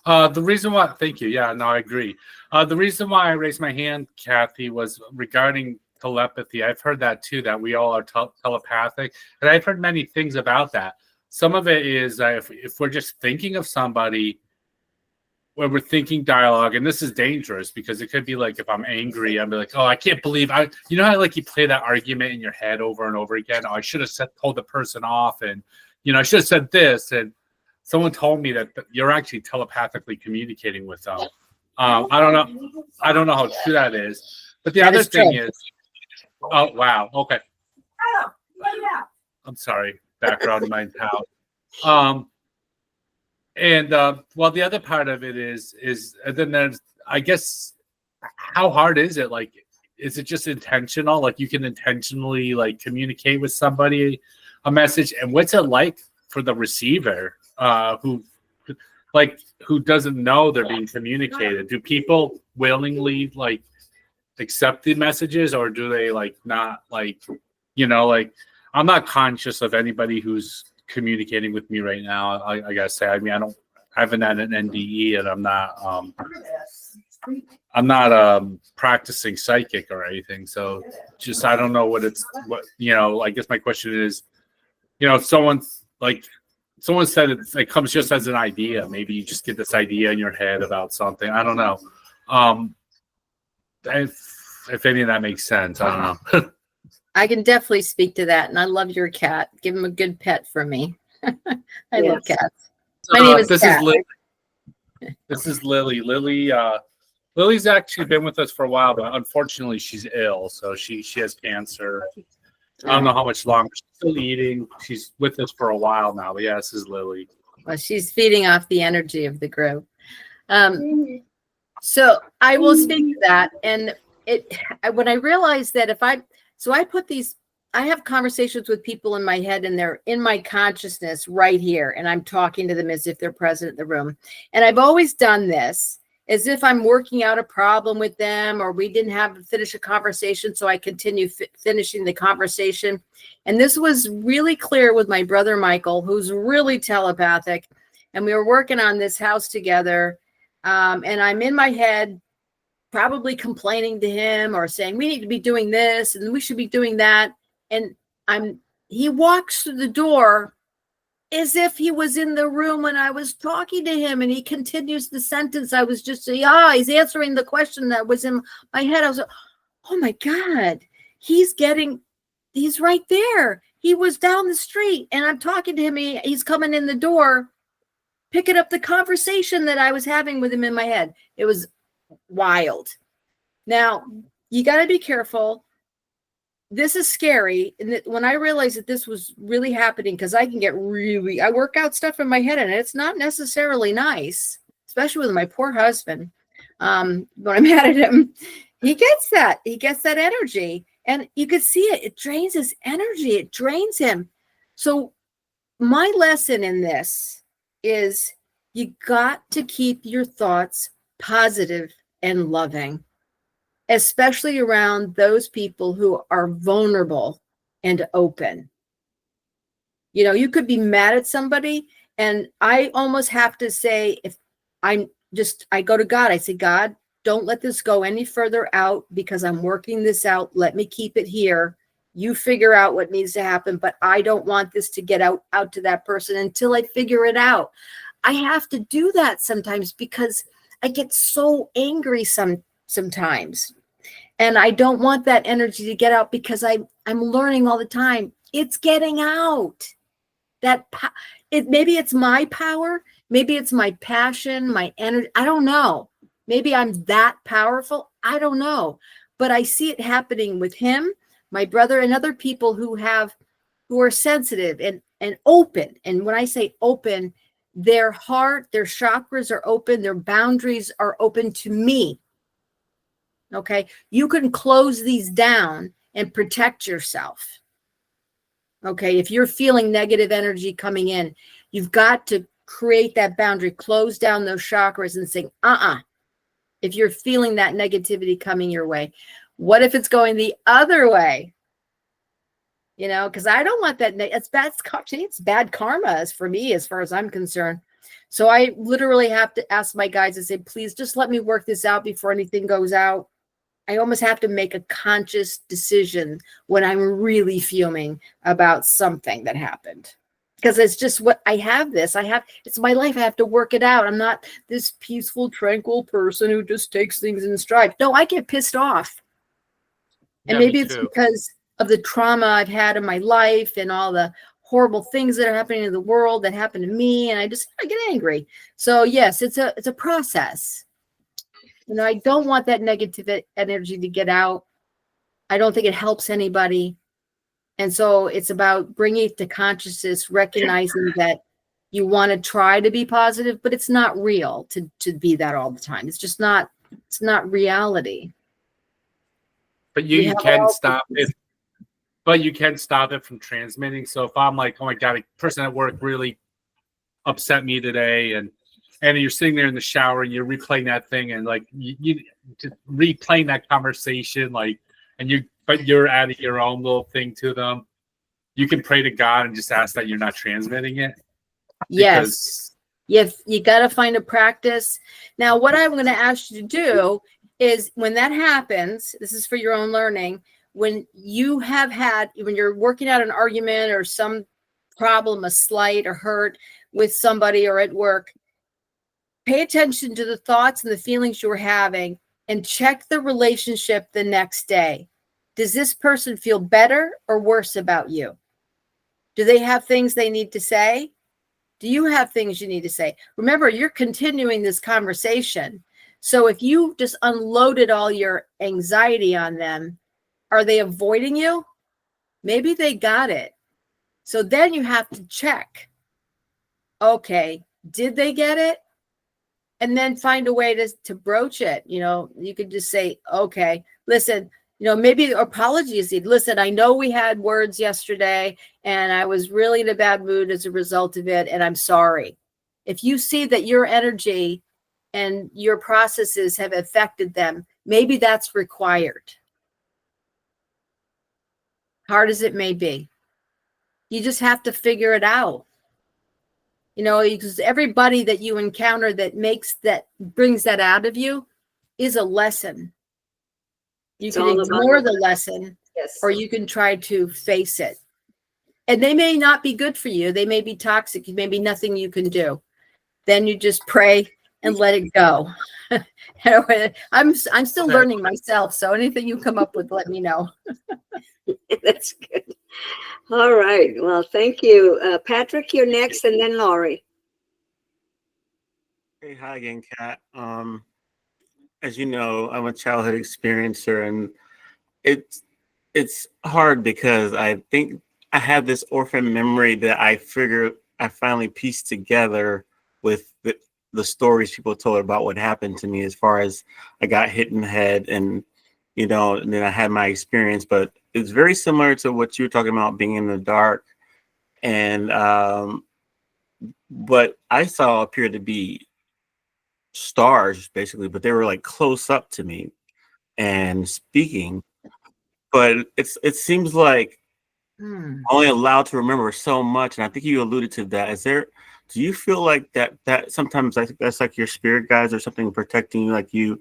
The reason why, thank you. Yeah, no, I agree. The reason why I raised my hand, Kathy, was regarding telepathy. I've heard that too, that we all are telepathic, and I've heard many things about that. Some of it is if we're just thinking of somebody, when we're thinking dialogue, and this is dangerous because it could be like if I'm angry, I'd be like, oh, I can't believe you know how like you play that argument in your head over and over again. Oh, I should have told the person off, and I should have said this, and someone told me that you're actually telepathically communicating with them. I don't know how true that is. But the other thing is, oh wow, okay. I'm sorry, background in my house. And well, the other part of it is then there's, I guess, how hard is it? Like, is it just intentional? Like, you can intentionally like communicate with somebody a message, and what's it like for the receiver who doesn't know they're being communicated? Do people willingly like accept the messages, or do they like not like, like I'm not conscious of anybody who's communicating with me right now. I gotta say, I mean, I haven't had an NDE, and I'm not practicing psychic or anything. So just, I don't know what I guess my question is, if someone said it comes just as an idea, maybe you just get this idea in your head about something. I don't know. If any of that makes sense, I don't know. I can definitely speak to that. And I love your cat. Give him a good pet for me. I love cats. My name is Kat. This is Lily. Lily's actually been with us for a while, but unfortunately she's ill. So she has cancer. I don't know how much longer. She's still eating. She's with us for a while now. But yeah, this is Lily. Well, she's feeding off the energy of the group. So I will speak to that. And when I realized that I have conversations with people in my head, and they're in my consciousness right here, and I'm talking to them as if they're present in the room. And I've always done this as if I'm working out a problem with them, or we didn't finish a conversation, so I continue finishing the conversation. And this was really clear with my brother Michael, who's really telepathic, and we were working on this house together. And I'm in my head, probably complaining to him or saying, we need to be doing this and we should be doing that. And he walks through the door as if he was in the room when I was talking to him, and he continues the sentence. I was just, he's answering the question that was in my head. I was like, oh my God, he's right there. He was down the street, and I'm talking to him. He's coming in the door, picking up the conversation that I was having with him in my head. It was wild. Now, you got to be careful. This is scary. And when I realized that this was really happening, because I work out stuff in my head, and it's not necessarily nice, especially with my poor husband. When I'm mad at him, he gets that energy, and you could see it. It drains his energy. It drains him. So my lesson in this is you got to keep your thoughts positive and loving, especially around those people who are vulnerable and open. You could be mad at somebody, and I almost have to say, I go to God, I say, God, don't let this go any further out, because I'm working this out. Let me keep it here. You figure out what needs to happen, but I don't want this to get out to that person until I figure it out. I have to do that sometimes because I get so angry sometimes. And I don't want that energy to get out because I'm learning all the time. It's getting out. Maybe it's my power, maybe it's my passion, my energy. I don't know. Maybe I'm that powerful. I don't know. But I see it happening with him, my brother, and other people who are sensitive and open. And when I say open, their heart, their chakras are open, their boundaries are open to me. Okay. You can close these down and protect yourself. Okay. If you're feeling negative energy coming in, you've got to create that boundary, close down those chakras and say, if you're feeling that negativity coming your way, what if it's going the other way? You know, because I don't want that. It's bad karma as for me, as far as I'm concerned. So I literally have to ask my guides and say, please just let me work this out before anything goes out. I almost have to make a conscious decision when I'm really fuming about something that happened. Because it's just what I have this. It's my life. I have to work it out. I'm not this peaceful, tranquil person who just takes things in stride. No, I get pissed off. And Yeah, maybe me it's too. because of the trauma I've had in my life and all the horrible things that are happening in the world that happen to me. And I get angry. So yes, it's a process. You know, I don't want that negative energy to get out. I don't think it helps anybody. And so it's about bringing it to consciousness, recognizing that you want to try to be positive, but it's not real to be that all the time. It's just not, it's not reality. But We you have can all stop things. it. But you can stop it from transmitting. So if I'm like, oh my God, a person at work really upset me today, and you're sitting there in the shower and you're replaying that thing, and like you just replaying that conversation, like, but you're adding your own little thing to them. You can pray to God and just ask that you're not transmitting it. Yes. You got to find a practice. Now, what I'm going to ask you to do is when that happens, this is for your own learning, when you're working out an argument or some problem, a slight or hurt with somebody or at work, pay attention to the thoughts and the feelings you're having and check the relationship the next day. Does this person feel better or worse about you? Do they have things they need to say? Do you have things you need to say? Remember, you're continuing this conversation. So if you just unloaded all your anxiety on them, are they avoiding you? Maybe they got it. So then you have to check. Okay, did they get it? And then find a way to broach it. You know, you could just say, okay, listen, you know, maybe apologies. Listen, I know we had words yesterday and I was really in a bad mood as a result of it. And I'm sorry. If you see that your energy and your processes have affected them, maybe that's required. Hard as it may be. You just have to figure it out. You know, because everybody that you encounter that brings that out of you is a lesson. You It's can all about ignore the lesson, Yes. or you can try to face it. And they may not be good for you. They may be toxic. It may be nothing you can do. Then you just pray and let it go. I'm still learning myself. So anything you come up with, let me know. That's good. All right. Well, thank you. Patrick, you're next, and then Laurie. Hey, hi again, Kat. As you know, I'm a childhood experiencer, and it's hard because I think I have this orphan memory that I finally pieced together with the stories people told about what happened to me, as far as I got hit in the head and then I had my experience, but it's very similar to what you were talking about, being in the dark. And what I saw appeared to be stars, basically, but they were like close up to me and speaking. But it seems like I'm only allowed to remember so much, and I think you alluded to that. Do you feel like that sometimes that's like your spirit guides or something protecting you, like you're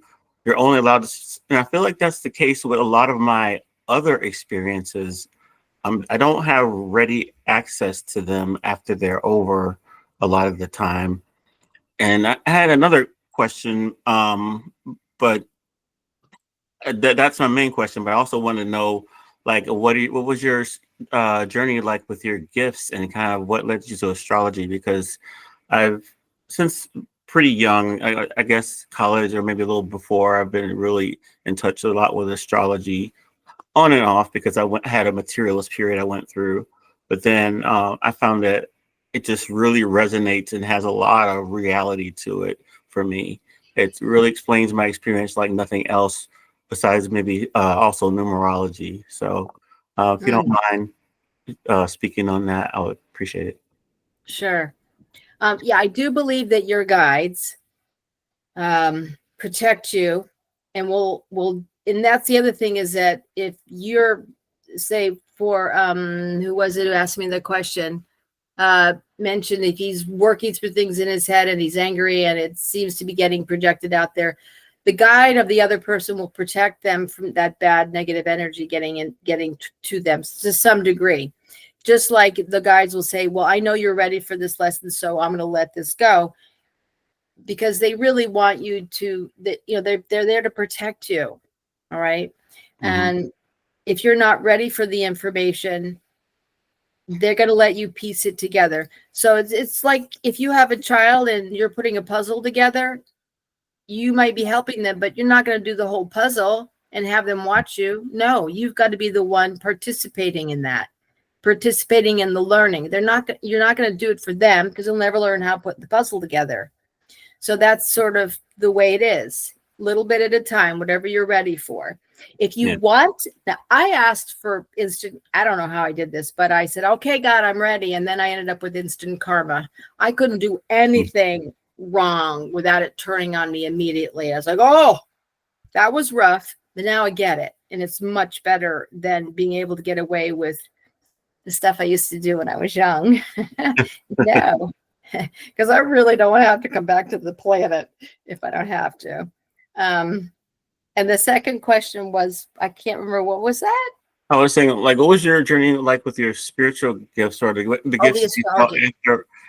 only allowed to, and I feel like that's the case with a lot of my other experiences. I don't have ready access to them after they're over a lot of the time. And I had another question, but that's my main question, but I also want to know, like, what was your journey like with your gifts, and kind of what led you to astrology? Because I've, since pretty young, I guess college or maybe a little before, I've been really in touch a lot with astrology, on and off, because had a materialist period I went through. But then I found that it just really resonates and has a lot of reality to it for me. It really explains my experience like nothing else, besides maybe also numerology. So if you don't mind speaking on that, I would appreciate it. Sure. Yeah, I do believe that your guides protect you, and and that's the other thing, is that if you're, say, for who was it who asked me the question, mentioned if he's working through things in his head and he's angry and it seems to be getting projected out there, the guide of the other person will protect them from that bad negative energy getting to them to some degree. Just like the guides will say, well, I know you're ready for this lesson, so I'm going to let this go, because they really want you to, they're there to protect you. All right. Mm-hmm. And if you're not ready for the information, they're going to let you piece it together. So it's like if you have a child and you're putting a puzzle together, you might be helping them, but you're not going to do the whole puzzle and have them watch you. No, you've got to be the one participating in that, participating in the learning. You're not going to do it for them, because they'll never learn how to put the puzzle together. So that's sort of the way it is, little bit at a time, whatever you're ready for. If you want, now I asked for instant, I don't know how I did this, but I said, okay, God, I'm ready. And then I ended up with instant karma. I couldn't do anything wrong without it turning on me immediately. I was like, oh, that was rough, but now I get it. And it's much better than being able to get away with the stuff I used to do when I was young. No, because I really don't want to have to come back to the planet if I don't have to. And the second question was, I can't remember, what was that? I was saying, like, what was your journey like with your spiritual gifts, or the gifts the astrology.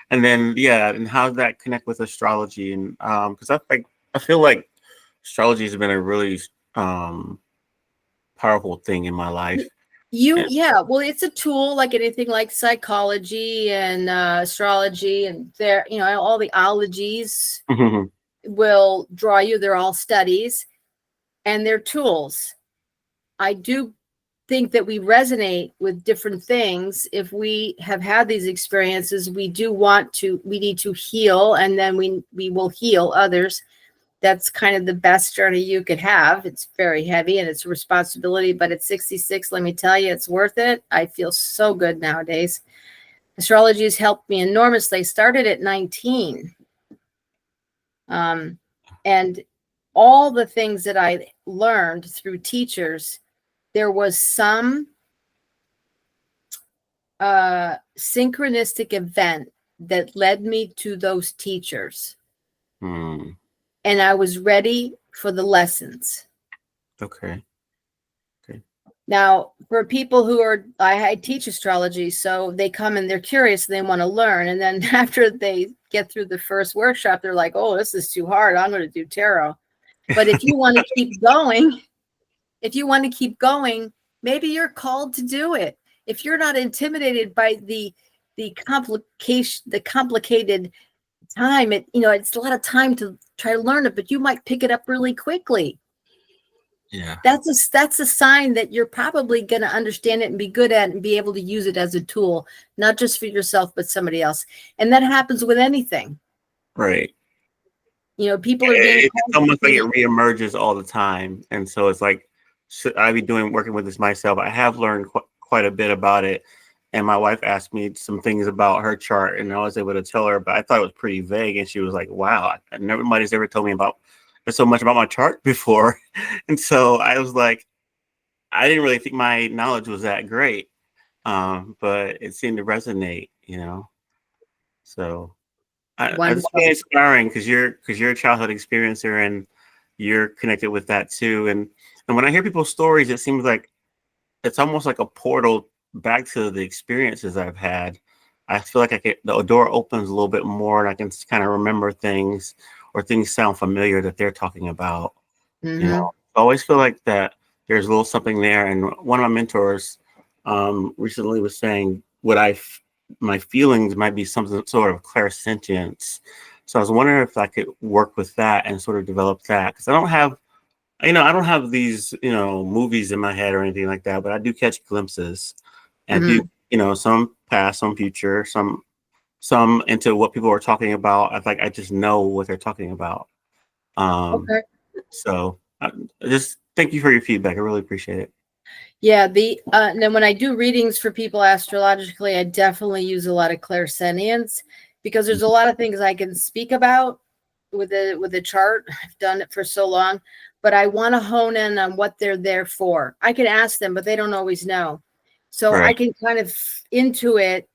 and then and how did that connect with astrology? And because I feel like astrology has been a really powerful thing in my life. Well, it's a tool like anything, like psychology and astrology, and there, all the ologies will draw you. They're all studies, and they're tools. I do think that we resonate with different things. If we have had these experiences, we need to heal, and then we will heal others. That's kind of the best journey you could have. It's very heavy and it's a responsibility, but at 66, let me tell you, it's worth it. I feel so good nowadays. Astrology has helped me enormously. I started at 19. And all the things that I learned through teachers, there was some synchronistic event that led me to those teachers. And I was ready for the lessons. Okay. Now, for people who I teach astrology, so they come and they're curious, and they want to learn. And then after they get through the first workshop, they're like, oh, this is too hard. I'm going to do tarot. But if you want to keep going, maybe you're called to do it. If you're not intimidated by the complicated time, it's a lot of time to try to learn it, but you might pick it up really quickly. Yeah. That's a sign that you're probably going to understand it and be good at it and be able to use it as a tool, not just for yourself, but somebody else. And that happens with anything. Right. People are being. It's almost like it reemerges all the time. And so it's like, should I be working with this myself? I have learned quite a bit about it. And my wife asked me some things about her chart, and I was able to tell her, but I thought it was pretty vague. And she was like, wow, nobody's ever told me so much about my chart before. And so I was like, I didn't really think my knowledge was that great. But it seemed to resonate, So it's really inspiring, because you're a childhood experiencer and you're connected with that too. And when I hear people's stories, it seems like it's almost like a portal back to the experiences I've had. I feel like the door opens a little bit more, and I can kind of remember things, or things sound familiar that they're talking about. I always feel like that there's a little something there. And one of my mentors recently was saying my feelings might be something sort of clairsentience. So I was wondering if I could work with that and sort of develop that, because I don't have these, movies in my head or anything like that, but I do catch glimpses, and I do, some past, some future, some into what people are talking about. I just know what they're talking about. Okay. So just thank you for your feedback. I really appreciate it. Yeah, and then when I do readings for people astrologically, I definitely use a lot of clairsentience, because there's a lot of things I can speak about with the chart. I've done it for so long, but I want to hone in on what they're there for. I can ask them, but they don't always know. So I can kind of intuit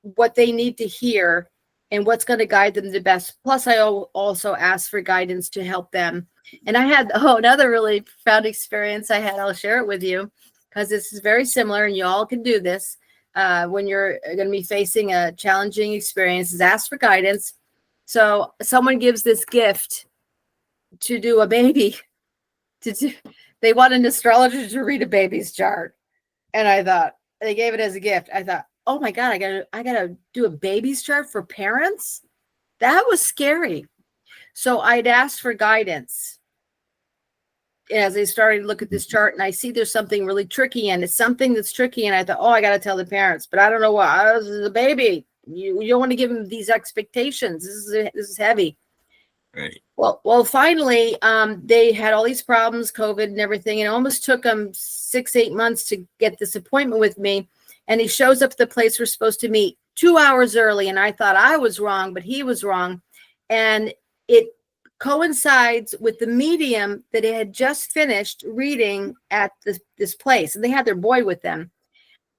what they need to hear and what's going to guide them the best. Plus, I also ask for guidance to help them. And I had another really profound experience I had. I'll share it with you, because this is very similar, and you all can do this when you're going to be facing a challenging experience. Is ask for guidance. So someone gives this gift to do a baby. They want an astrologer to read a baby's chart, and I thought they gave it as a gift. I thought, oh my God, I gotta do a baby's chart for parents. That was scary. So I'd asked for guidance as I started to look at this chart, and I see there's something really tricky, and it's something that's tricky. And I thought, oh, I got to tell the parents, but I don't know what. This is a baby. You don't want to give them these expectations. This is heavy. Right. Well, finally, they had all these problems, COVID and everything. And it almost took them 6-8 months to get this appointment with me. And he shows up at the place we're supposed to meet 2 hours early. And I thought I was wrong, but he was wrong. And it coincides with the medium that it had just finished reading at this place. And they had their boy with them.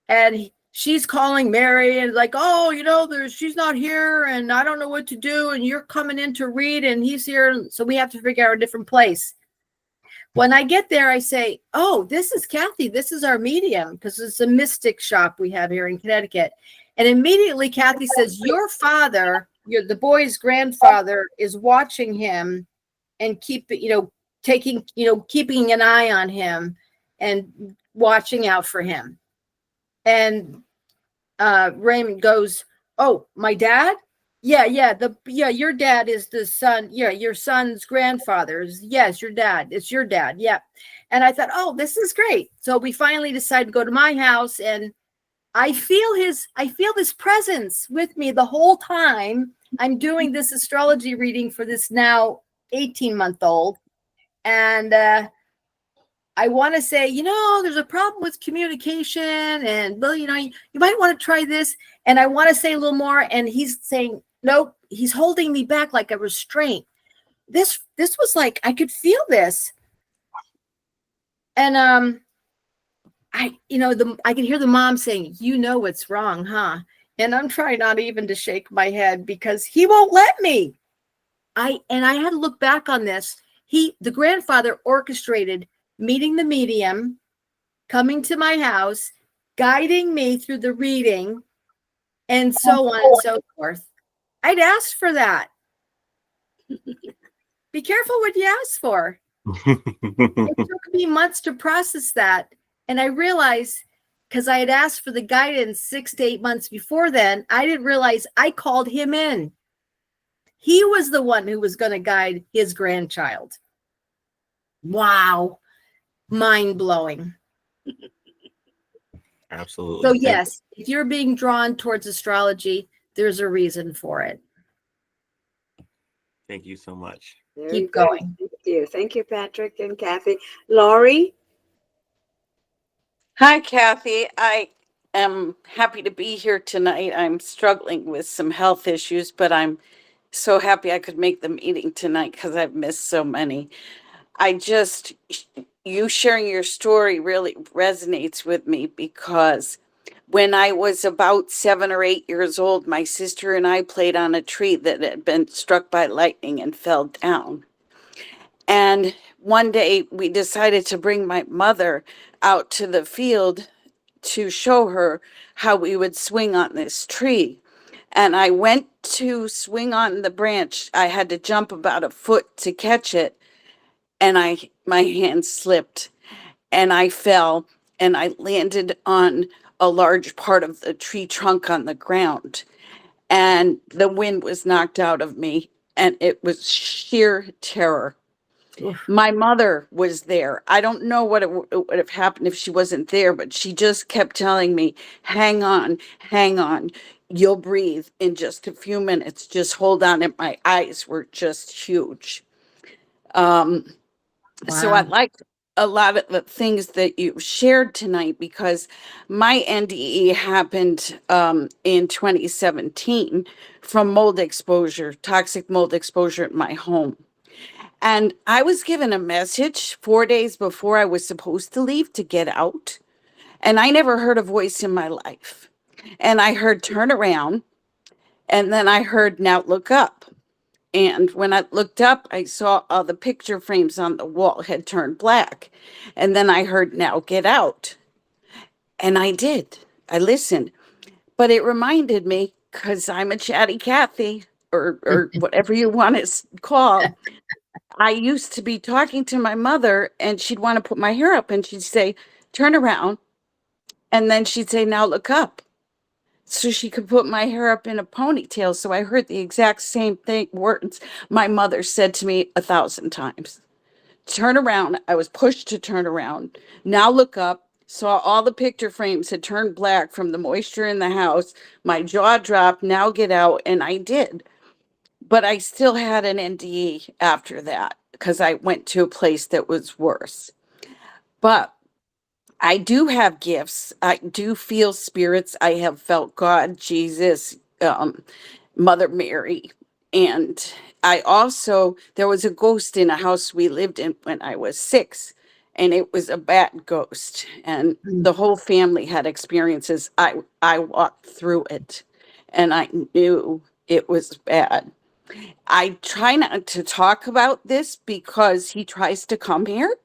And she's calling Mary and like, oh, she's not here, and I don't know what to do. And you're coming in to read, and he's here. So we have to figure out a different place. When I get there, I say, oh, this is Kathy. This is our medium, because it's a mystic shop we have here in Connecticut. And immediately Kathy says, your father, the boy's grandfather, is watching him and keeping an eye on him and watching out for him. And Raymond goes, oh, my dad? Yeah, your dad is the son. Yeah, your son's grandfather. Yes, your dad. It's your dad. Yeah. And I thought, oh, this is great. So we finally decided to go to my house, and I feel this presence with me the whole time I'm doing this astrology reading for this now 18-month-old. And I want to say, there's a problem with communication, and well, you might want to try this. And I want to say a little more. And he's saying, nope, he's holding me back like a restraint. This was like, I could feel this. And I can hear the mom saying, what's wrong, huh? And I'm trying not even to shake my head, because he won't let me. I had to look back on this. The grandfather orchestrated meeting the medium, coming to my house, guiding me through the reading, and so on and so forth. I'd asked for that. Be careful what you ask for. It took me months to process that. And I realized, because I had asked for the guidance 6 to 8 months before then, I didn't realize I called him in. He was the one who was going to guide his grandchild. Wow. Mind-blowing. Absolutely. So yes, if you're being drawn towards astrology, there's a reason for it. Thank you so much. Keep going. Thank you. Thank you, Patrick and Kathy. Laurie? Hi, Kathy. I am happy to be here tonight. I'm struggling with some health issues, but I'm so happy I could make the meeting tonight because I've missed so many. You sharing your story really resonates with me, because when I was about 7 or 8 years old, my sister and I played on a tree that had been struck by lightning and fell down. And one day we decided to bring my mother out to the field to show her how we would swing on this tree. And I went to swing on the branch. I had to jump about a foot to catch it. and my hand slipped and I fell and I landed on a large part of the tree trunk on the ground, and the wind was knocked out of me, and it was sheer terror. Oof. My mother was there. I don't know what it would have happened if she wasn't there, but she just kept telling me, hang on, hang on. You'll breathe in just a few minutes. Just hold on. And my eyes were just huge. So I Wow. like a lot of the things that you shared tonight, because my NDE happened in 2017 from mold exposure, toxic mold exposure at my home. And I was given a message 4 days before I was supposed to leave to get out. And I never heard a voice in my life. And I heard turn around. And then I heard now look up. And when I looked up, I saw all the picture frames on the wall had turned black. And then I heard now get out. And I did. I listened. But it reminded me, because I'm a chatty Cathy, or whatever you want to call. I used to be talking to my mother and she'd want to put my hair up and she'd say, turn around. And then she'd say, now look up. So she could put my hair up in a ponytail. So I heard the exact same thing, words my mother said to me 1,000 times. Turn around. I was pushed to turn around. Now look up. Saw all the picture frames had turned black from the moisture in the house. My jaw dropped. Now get out. And I did. But I still had an NDE after that because I went to a place that was worse. But I do have gifts. I do feel spirits. I have felt God, Jesus, Mother Mary. And I also, there was a ghost in a house we lived in when I was 6, and it was a bat ghost. And the whole family had experiences. I walked through it and I knew it was bad. I try not to talk about this because he tries to come here,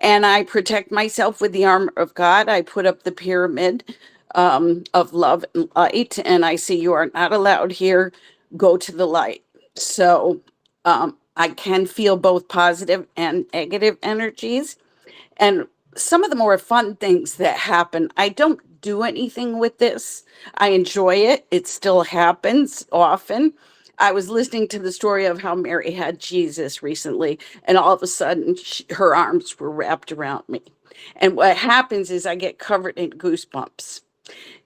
and I protect myself with the armor of God. I put up the pyramid of love and light, and I say, you are not allowed here. Go to the light. So I can feel both positive and negative energies. And some of the more fun things that happen, I don't do anything with this. I enjoy it. It still happens often. I was listening to the story of how Mary had Jesus recently, and all of a sudden her arms were wrapped around me. And what happens is I get covered in goosebumps.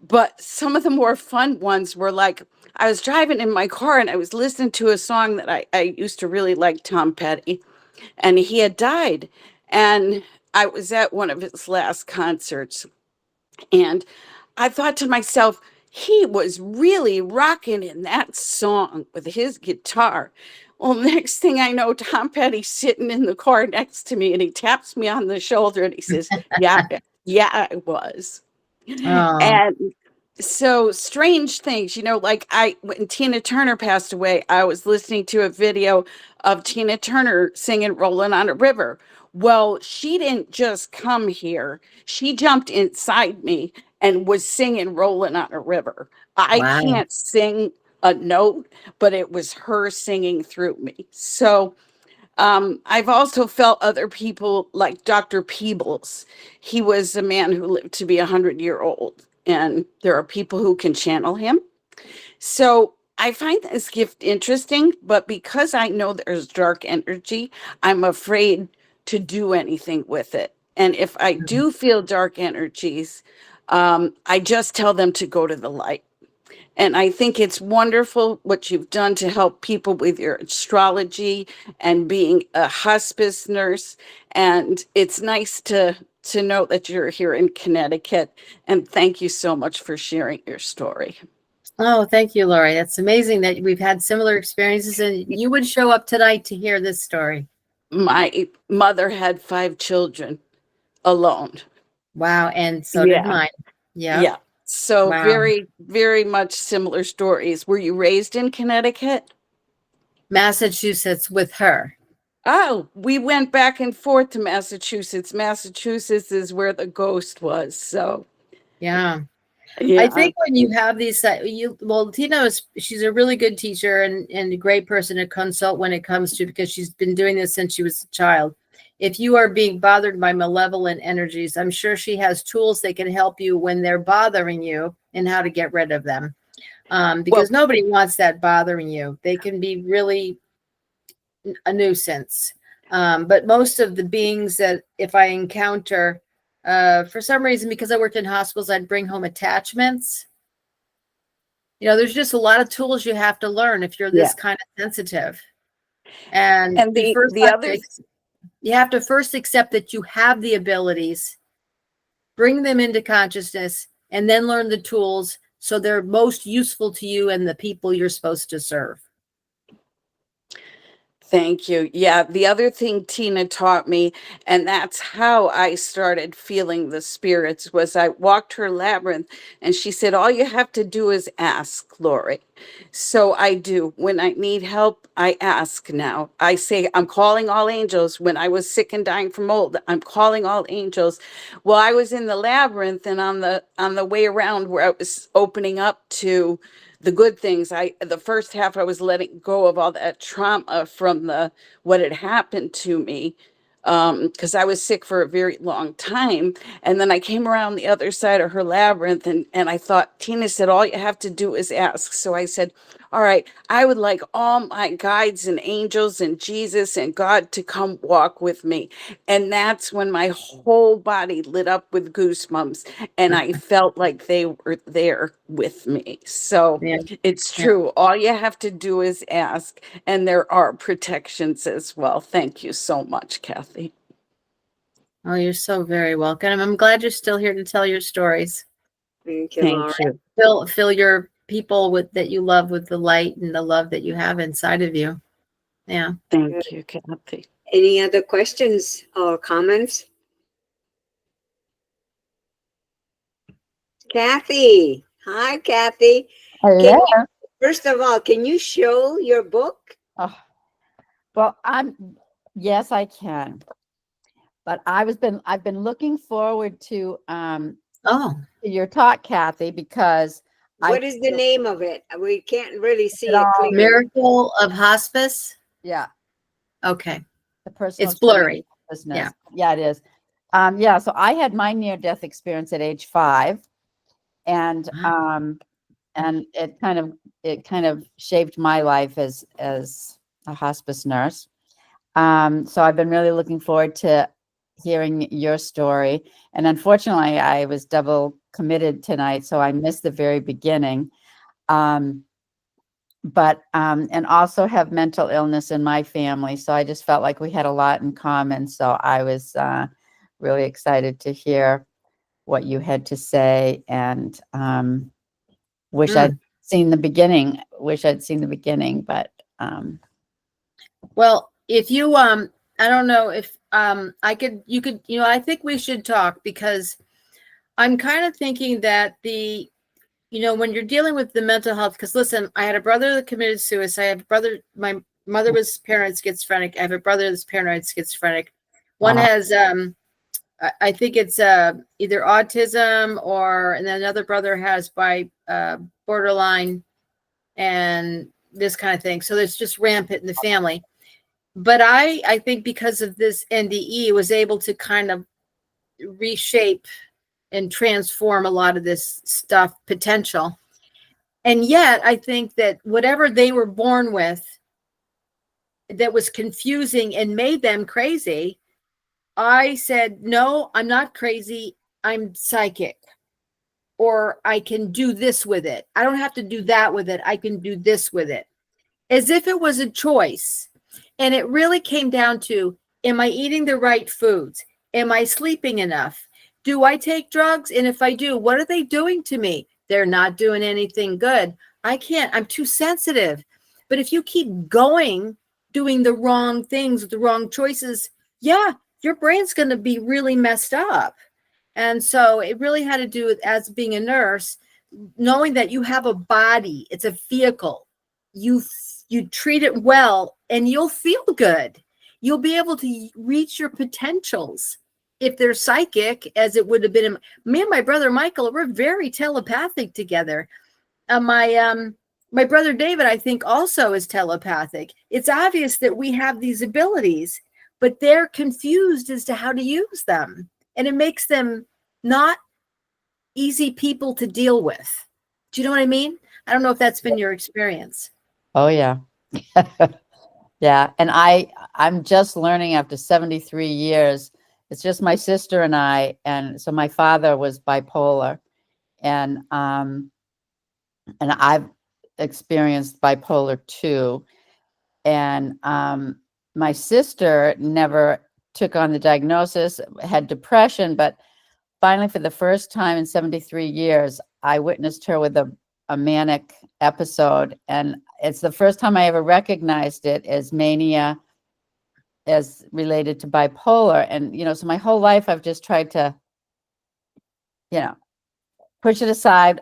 But some of the more fun ones were like, I was driving in my car and I was listening to a song that I used to really like, Tom Petty, and he had died. And I was at one of his last concerts, and I thought to myself, he was really rocking in that song with his guitar. Well, next thing I know, Tom Petty's sitting in the car next to me, and he taps me on the shoulder and he says, yeah, I was. Oh, And so strange things, like when Tina Turner passed away, I was listening to a video of Tina Turner singing Rolling on a River. Well, she didn't just come here. She jumped inside me and was singing Rolling on a River. I wow. can't sing a note, but it was her singing through me. So I've also felt other people like Dr. Peebles. He was a man who lived to be 100-year-old, and there are people who can channel him. So I find this gift interesting, but because I know there's dark energy, I'm afraid to do anything with it. And if I do feel dark energies, I just tell them to go to the light. And I think it's wonderful what you've done to help people with your astrology and being a hospice nurse. And it's nice to know that you're here in Connecticut. And thank you so much for sharing your story. Oh, thank you, Lori. That's amazing that we've had similar experiences and you would show up tonight to hear this story. My mother had 5 children alone. Wow. And so did mine. Yeah. Yeah. So Wow. very, very much similar stories. Were you raised in Connecticut? Massachusetts with her. Oh, we went back and forth to Massachusetts. Massachusetts is where the ghost was. So Yeah. Yeah. I think when you have these, Tina she's a really good teacher and a great person to consult when it comes to, because she's been doing this since she was a child. If you are being bothered by malevolent energies, I'm sure she has tools that can help you when they're bothering you and how to get rid of them. Because nobody wants that bothering you. They can be really a nuisance. But most of the beings that if I encounter, for some reason, because I worked in hospitals, I'd bring home attachments. You know, there's just a lot of tools you have to learn if you're this kind of sensitive. And you have to first accept that you have the abilities, bring them into consciousness, and then learn the tools so they're most useful to you and the people you're supposed to serve. Thank you. Yeah, the other thing Tina taught me, and that's how I started feeling the spirits, was I walked her labyrinth and she said, all you have to do is ask, Lori. So I do. When I need help, I ask now. I say, I'm calling all angels. When I was sick and dying from mold, I'm calling all angels. Well, I was in the labyrinth, and on the way around where I was opening up to the good things, the first half I was letting go of all that trauma from what had happened to me, because I was sick for a very long time. And then I came around the other side of her labyrinth, and I thought, Tina said, all you have to do is ask. So I said, all right, I would like all my guides and angels and Jesus and God to come walk with me. And that's when my whole body lit up with goosebumps, and I felt like they were there with me. So it's true. All you have to do is ask, and there are protections as well. Thank you so much, Kathy. Oh, you're so very welcome. I'm glad you're still here to tell your stories. Thank you, Thank Laura. you. Fill your people that you love with the light and the love that you have inside of you. Yeah. Thank you, Kathy. Any other questions or comments? Kathy. Hi, Kathy. Hello. First of all, can you show your book? Oh, well, yes, I can. But I've been looking forward to your talk, Kathy, because What is the name of it? We can't really see it clearly. Miracle of Hospice. Yeah. Okay. The personal. It's blurry. Business. Yeah. Yeah, it is. Yeah. So I had my near-death experience at age 5, and it kind of shaped my life as a hospice nurse. So I've been really looking forward to hearing your story. And unfortunately, I was double committed tonight, so I missed the very beginning. But and also have mental illness in my family, so I just felt like we had a lot in common. So I was really excited to hear what you had to say, and wish I'd seen the beginning. But well, if you I don't know if you could, I think we should talk, because I'm kind of thinking that when you're dealing with the mental health, because listen, I had a brother that committed suicide. I have a brother, my mother was paranoid schizophrenic. I have a brother that's paranoid schizophrenic. One has I think it's either autism and then another brother has borderline and this kind of thing. So there's just rampant in the family. But I think because of this NDE, was able to kind of reshape and transform a lot of this stuff potential. And yet I think that whatever they were born with that was confusing and made them crazy, I said, no, I'm not crazy. I'm psychic, or I can do this with it. I don't have to do that with it. I can do this with it, as if it was a choice. And it really came down to, am I eating the right foods? Am I sleeping enough? Do I take drugs? And if I do, what are they doing to me? They're not doing anything good. I can't, I'm too sensitive. But if you keep going, doing the wrong things, the wrong choices, your brain's going to be really messed up. And so it really had to do with, as being a nurse, knowing that you have a body, it's a vehicle. You treat it well and you'll feel good. You'll be able to reach your potentials. if they're psychic, as it would have been, me and my brother Michael, we're very telepathic together. My brother David, I think, also is telepathic. It's obvious that we have these abilities, but they're confused as to how to use them. And it makes them not easy people to deal with. Do you know what I mean? I don't know if that's been your experience. Oh yeah. Yeah. And I'm just learning after 73 years. It's just my sister and I. And so my father was bipolar, and I've experienced bipolar too. And my sister never took on the diagnosis, had depression, but finally, for the first time in 73 years, I witnessed her with a manic episode. And it's the first time I ever recognized it as mania, as related to bipolar. And, so my whole life, I've just tried to, push it aside.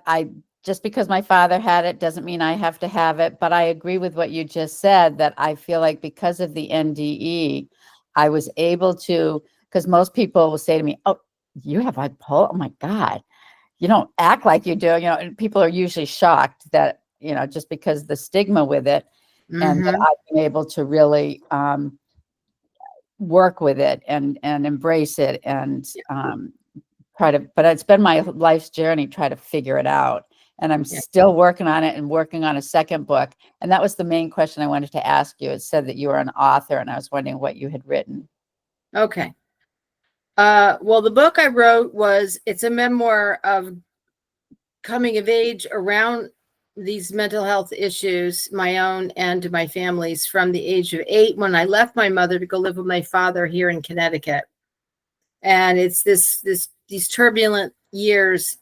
Just because my father had it doesn't mean I have to have it. But I agree with what you just said, that I feel like because of the NDE, I was able to, because most people will say to me, oh, you have bipolar? Oh my God, you don't act like you do. And people are usually shocked that, just because the stigma with it, and that I've been able to really work with it and embrace it and but it's been my life's journey, try to figure it out. And I'm still working on it and working on a second book. And that was the main question I wanted to ask you. It said that you were an author, and I was wondering what you had written. Okay. Well, the book I wrote it's a memoir of coming of age around these mental health issues, my own and my family's, from the age of 8, when I left my mother to go live with my father here in Connecticut. And it's these turbulent years.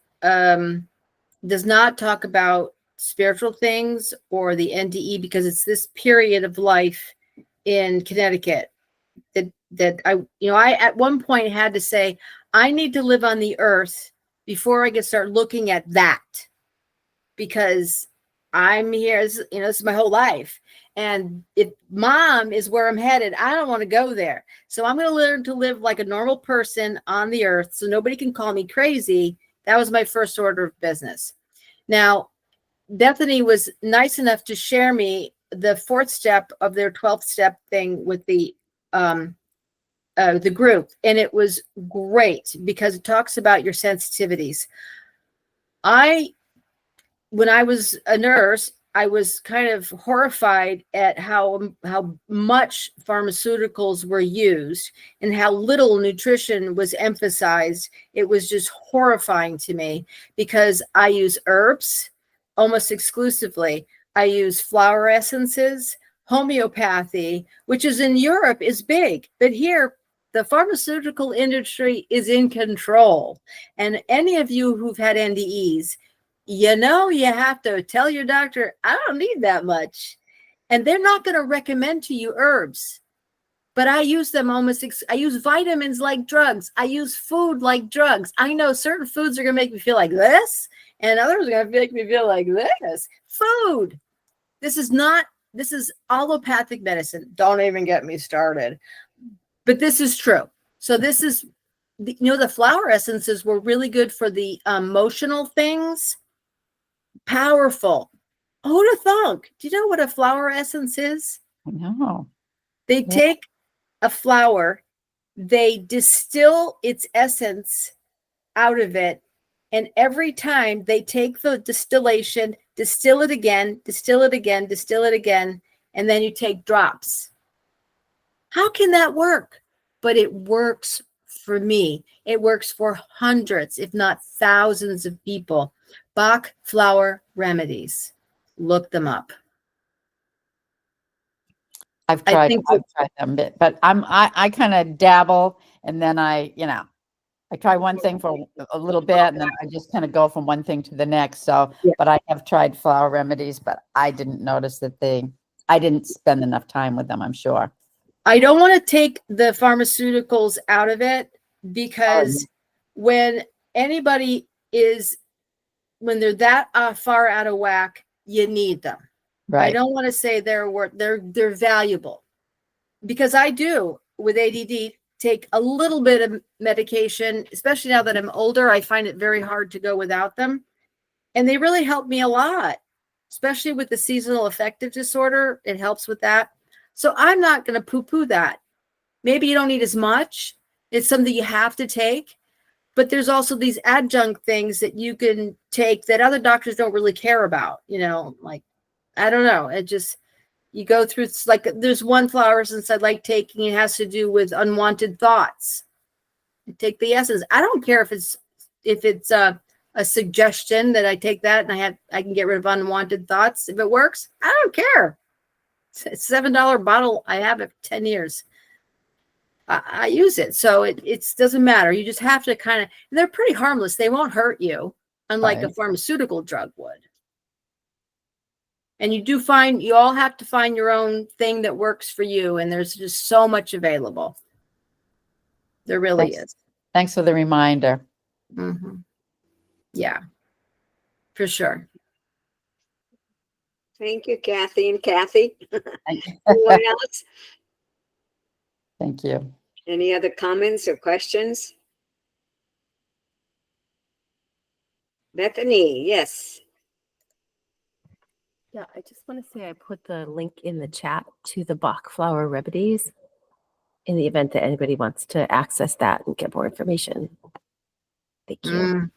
Does not talk about spiritual things or the NDE, because it's this period of life in Connecticut that I at one point had to say, I need to live on the earth before I can start looking at that, because I'm here, this is my whole life. And if mom is where I'm headed, I don't want to go there. So I'm going to learn to live like a normal person on the earth so nobody can call me crazy. That was my first order of business. Now, Bethany was nice enough to share me the 4th step of their 12th step thing with the group. And it was great because it talks about your sensitivities. When I was a nurse, I was kind of horrified at how much pharmaceuticals were used and how little nutrition was emphasized. It was just horrifying to me, because I use herbs almost exclusively. I use flower essences, homeopathy, which is in Europe is big, but here the pharmaceutical industry is in control. And any of you who've had NDEs, you have to tell your doctor, I don't need that much. And they're not going to recommend to you herbs. But I use them I use vitamins like drugs. I use food like drugs. I know certain foods are going to make me feel like this, and others are going to make me feel like this. Food. This is allopathic medicine. Don't even get me started. But this is true. So this is, the flower essences were really good for the emotional things. Powerful. Who'd have thunk? Do you know what a flower essence is? No. They take a flower, they distill its essence out of it, and every time they take the distillation, distill it again, distill it again, distill it again, and then you take drops. How can that work? But it works for me. It works for hundreds, if not thousands of people. Bach flower remedies. Look them up. I've tried them, but I kind of dabble, and then I try one thing for a little bit, and then I just kind of go from one thing to the next. So, but I have tried flower remedies, but I didn't notice that I didn't spend enough time with them, I'm sure. I don't want to take the pharmaceuticals out of it, because when they're that far out of whack, you need them. Right. I don't want to say they're valuable, because I do with ADD take a little bit of medication, especially now that I'm older. I find it very hard to go without them. And they really help me a lot, especially with the seasonal affective disorder. It helps with that. So I'm not going to poo-poo that. Maybe you don't need as much. It's something you have to take. But there's also these adjunct things that you can take that other doctors don't really care about. You know, like, I don't know. It just, you go through, it's like there's one flower since I like taking, it has to do with unwanted thoughts. I take the essence. I don't care if it's a suggestion that I take that and I can get rid of unwanted thoughts. If it works, I don't care. It's a $7 bottle. I have it for 10 years. I use it. So it doesn't matter. You just have to kind of, they're pretty harmless. They won't hurt you, unlike a pharmaceutical drug would. And you all have to find your own thing that works for you. And there's just so much available. There really is. Thanks for the reminder. Mm-hmm. Yeah, for sure. Thank you, Kathy and Kathy. Anyone else? Thank you. Any other comments or questions? Bethany, yes. Yeah, I just want to say I put the link in the chat to the Bach flower remedies in the event that anybody wants to access that and get more information. Thank you.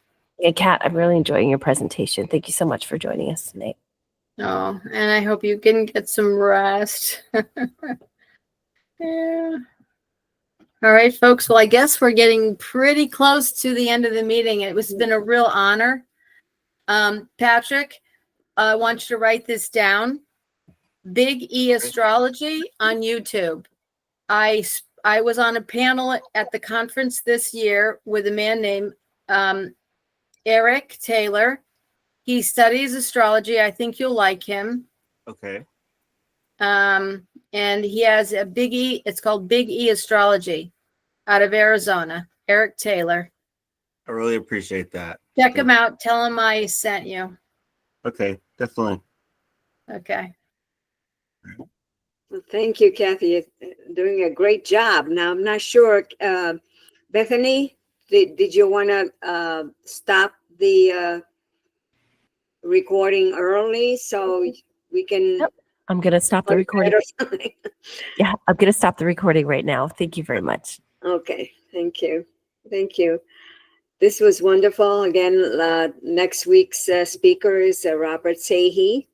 And Kat, I'm really enjoying your presentation. Thank you so much for joining us tonight. Oh, and I hope you can get some rest. Yeah. All right, folks. Well, I guess we're getting pretty close to the end of the meeting. It's been a real honor. Patrick, I want you to write this down. Big E Astrology on YouTube. I was on a panel at the conference this year with a man named Eric Taylor. He studies astrology. I think you'll like him. Okay. And he has a Big E. It's called Big E Astrology out of Arizona. Eric Taylor. I really appreciate that. Check him out. Tell him I sent you. Okay, definitely. Okay. Well, thank you, Kathy. You're doing a great job. Now, I'm not sure, Bethany, did you want to stop the recording early so we can... Yep. I'm going to stop the recording. Yeah, I'm going to stop the recording right now. Thank you very much. Okay, thank you. Thank you. This was wonderful. Again, next week's speaker is Robert Sahi.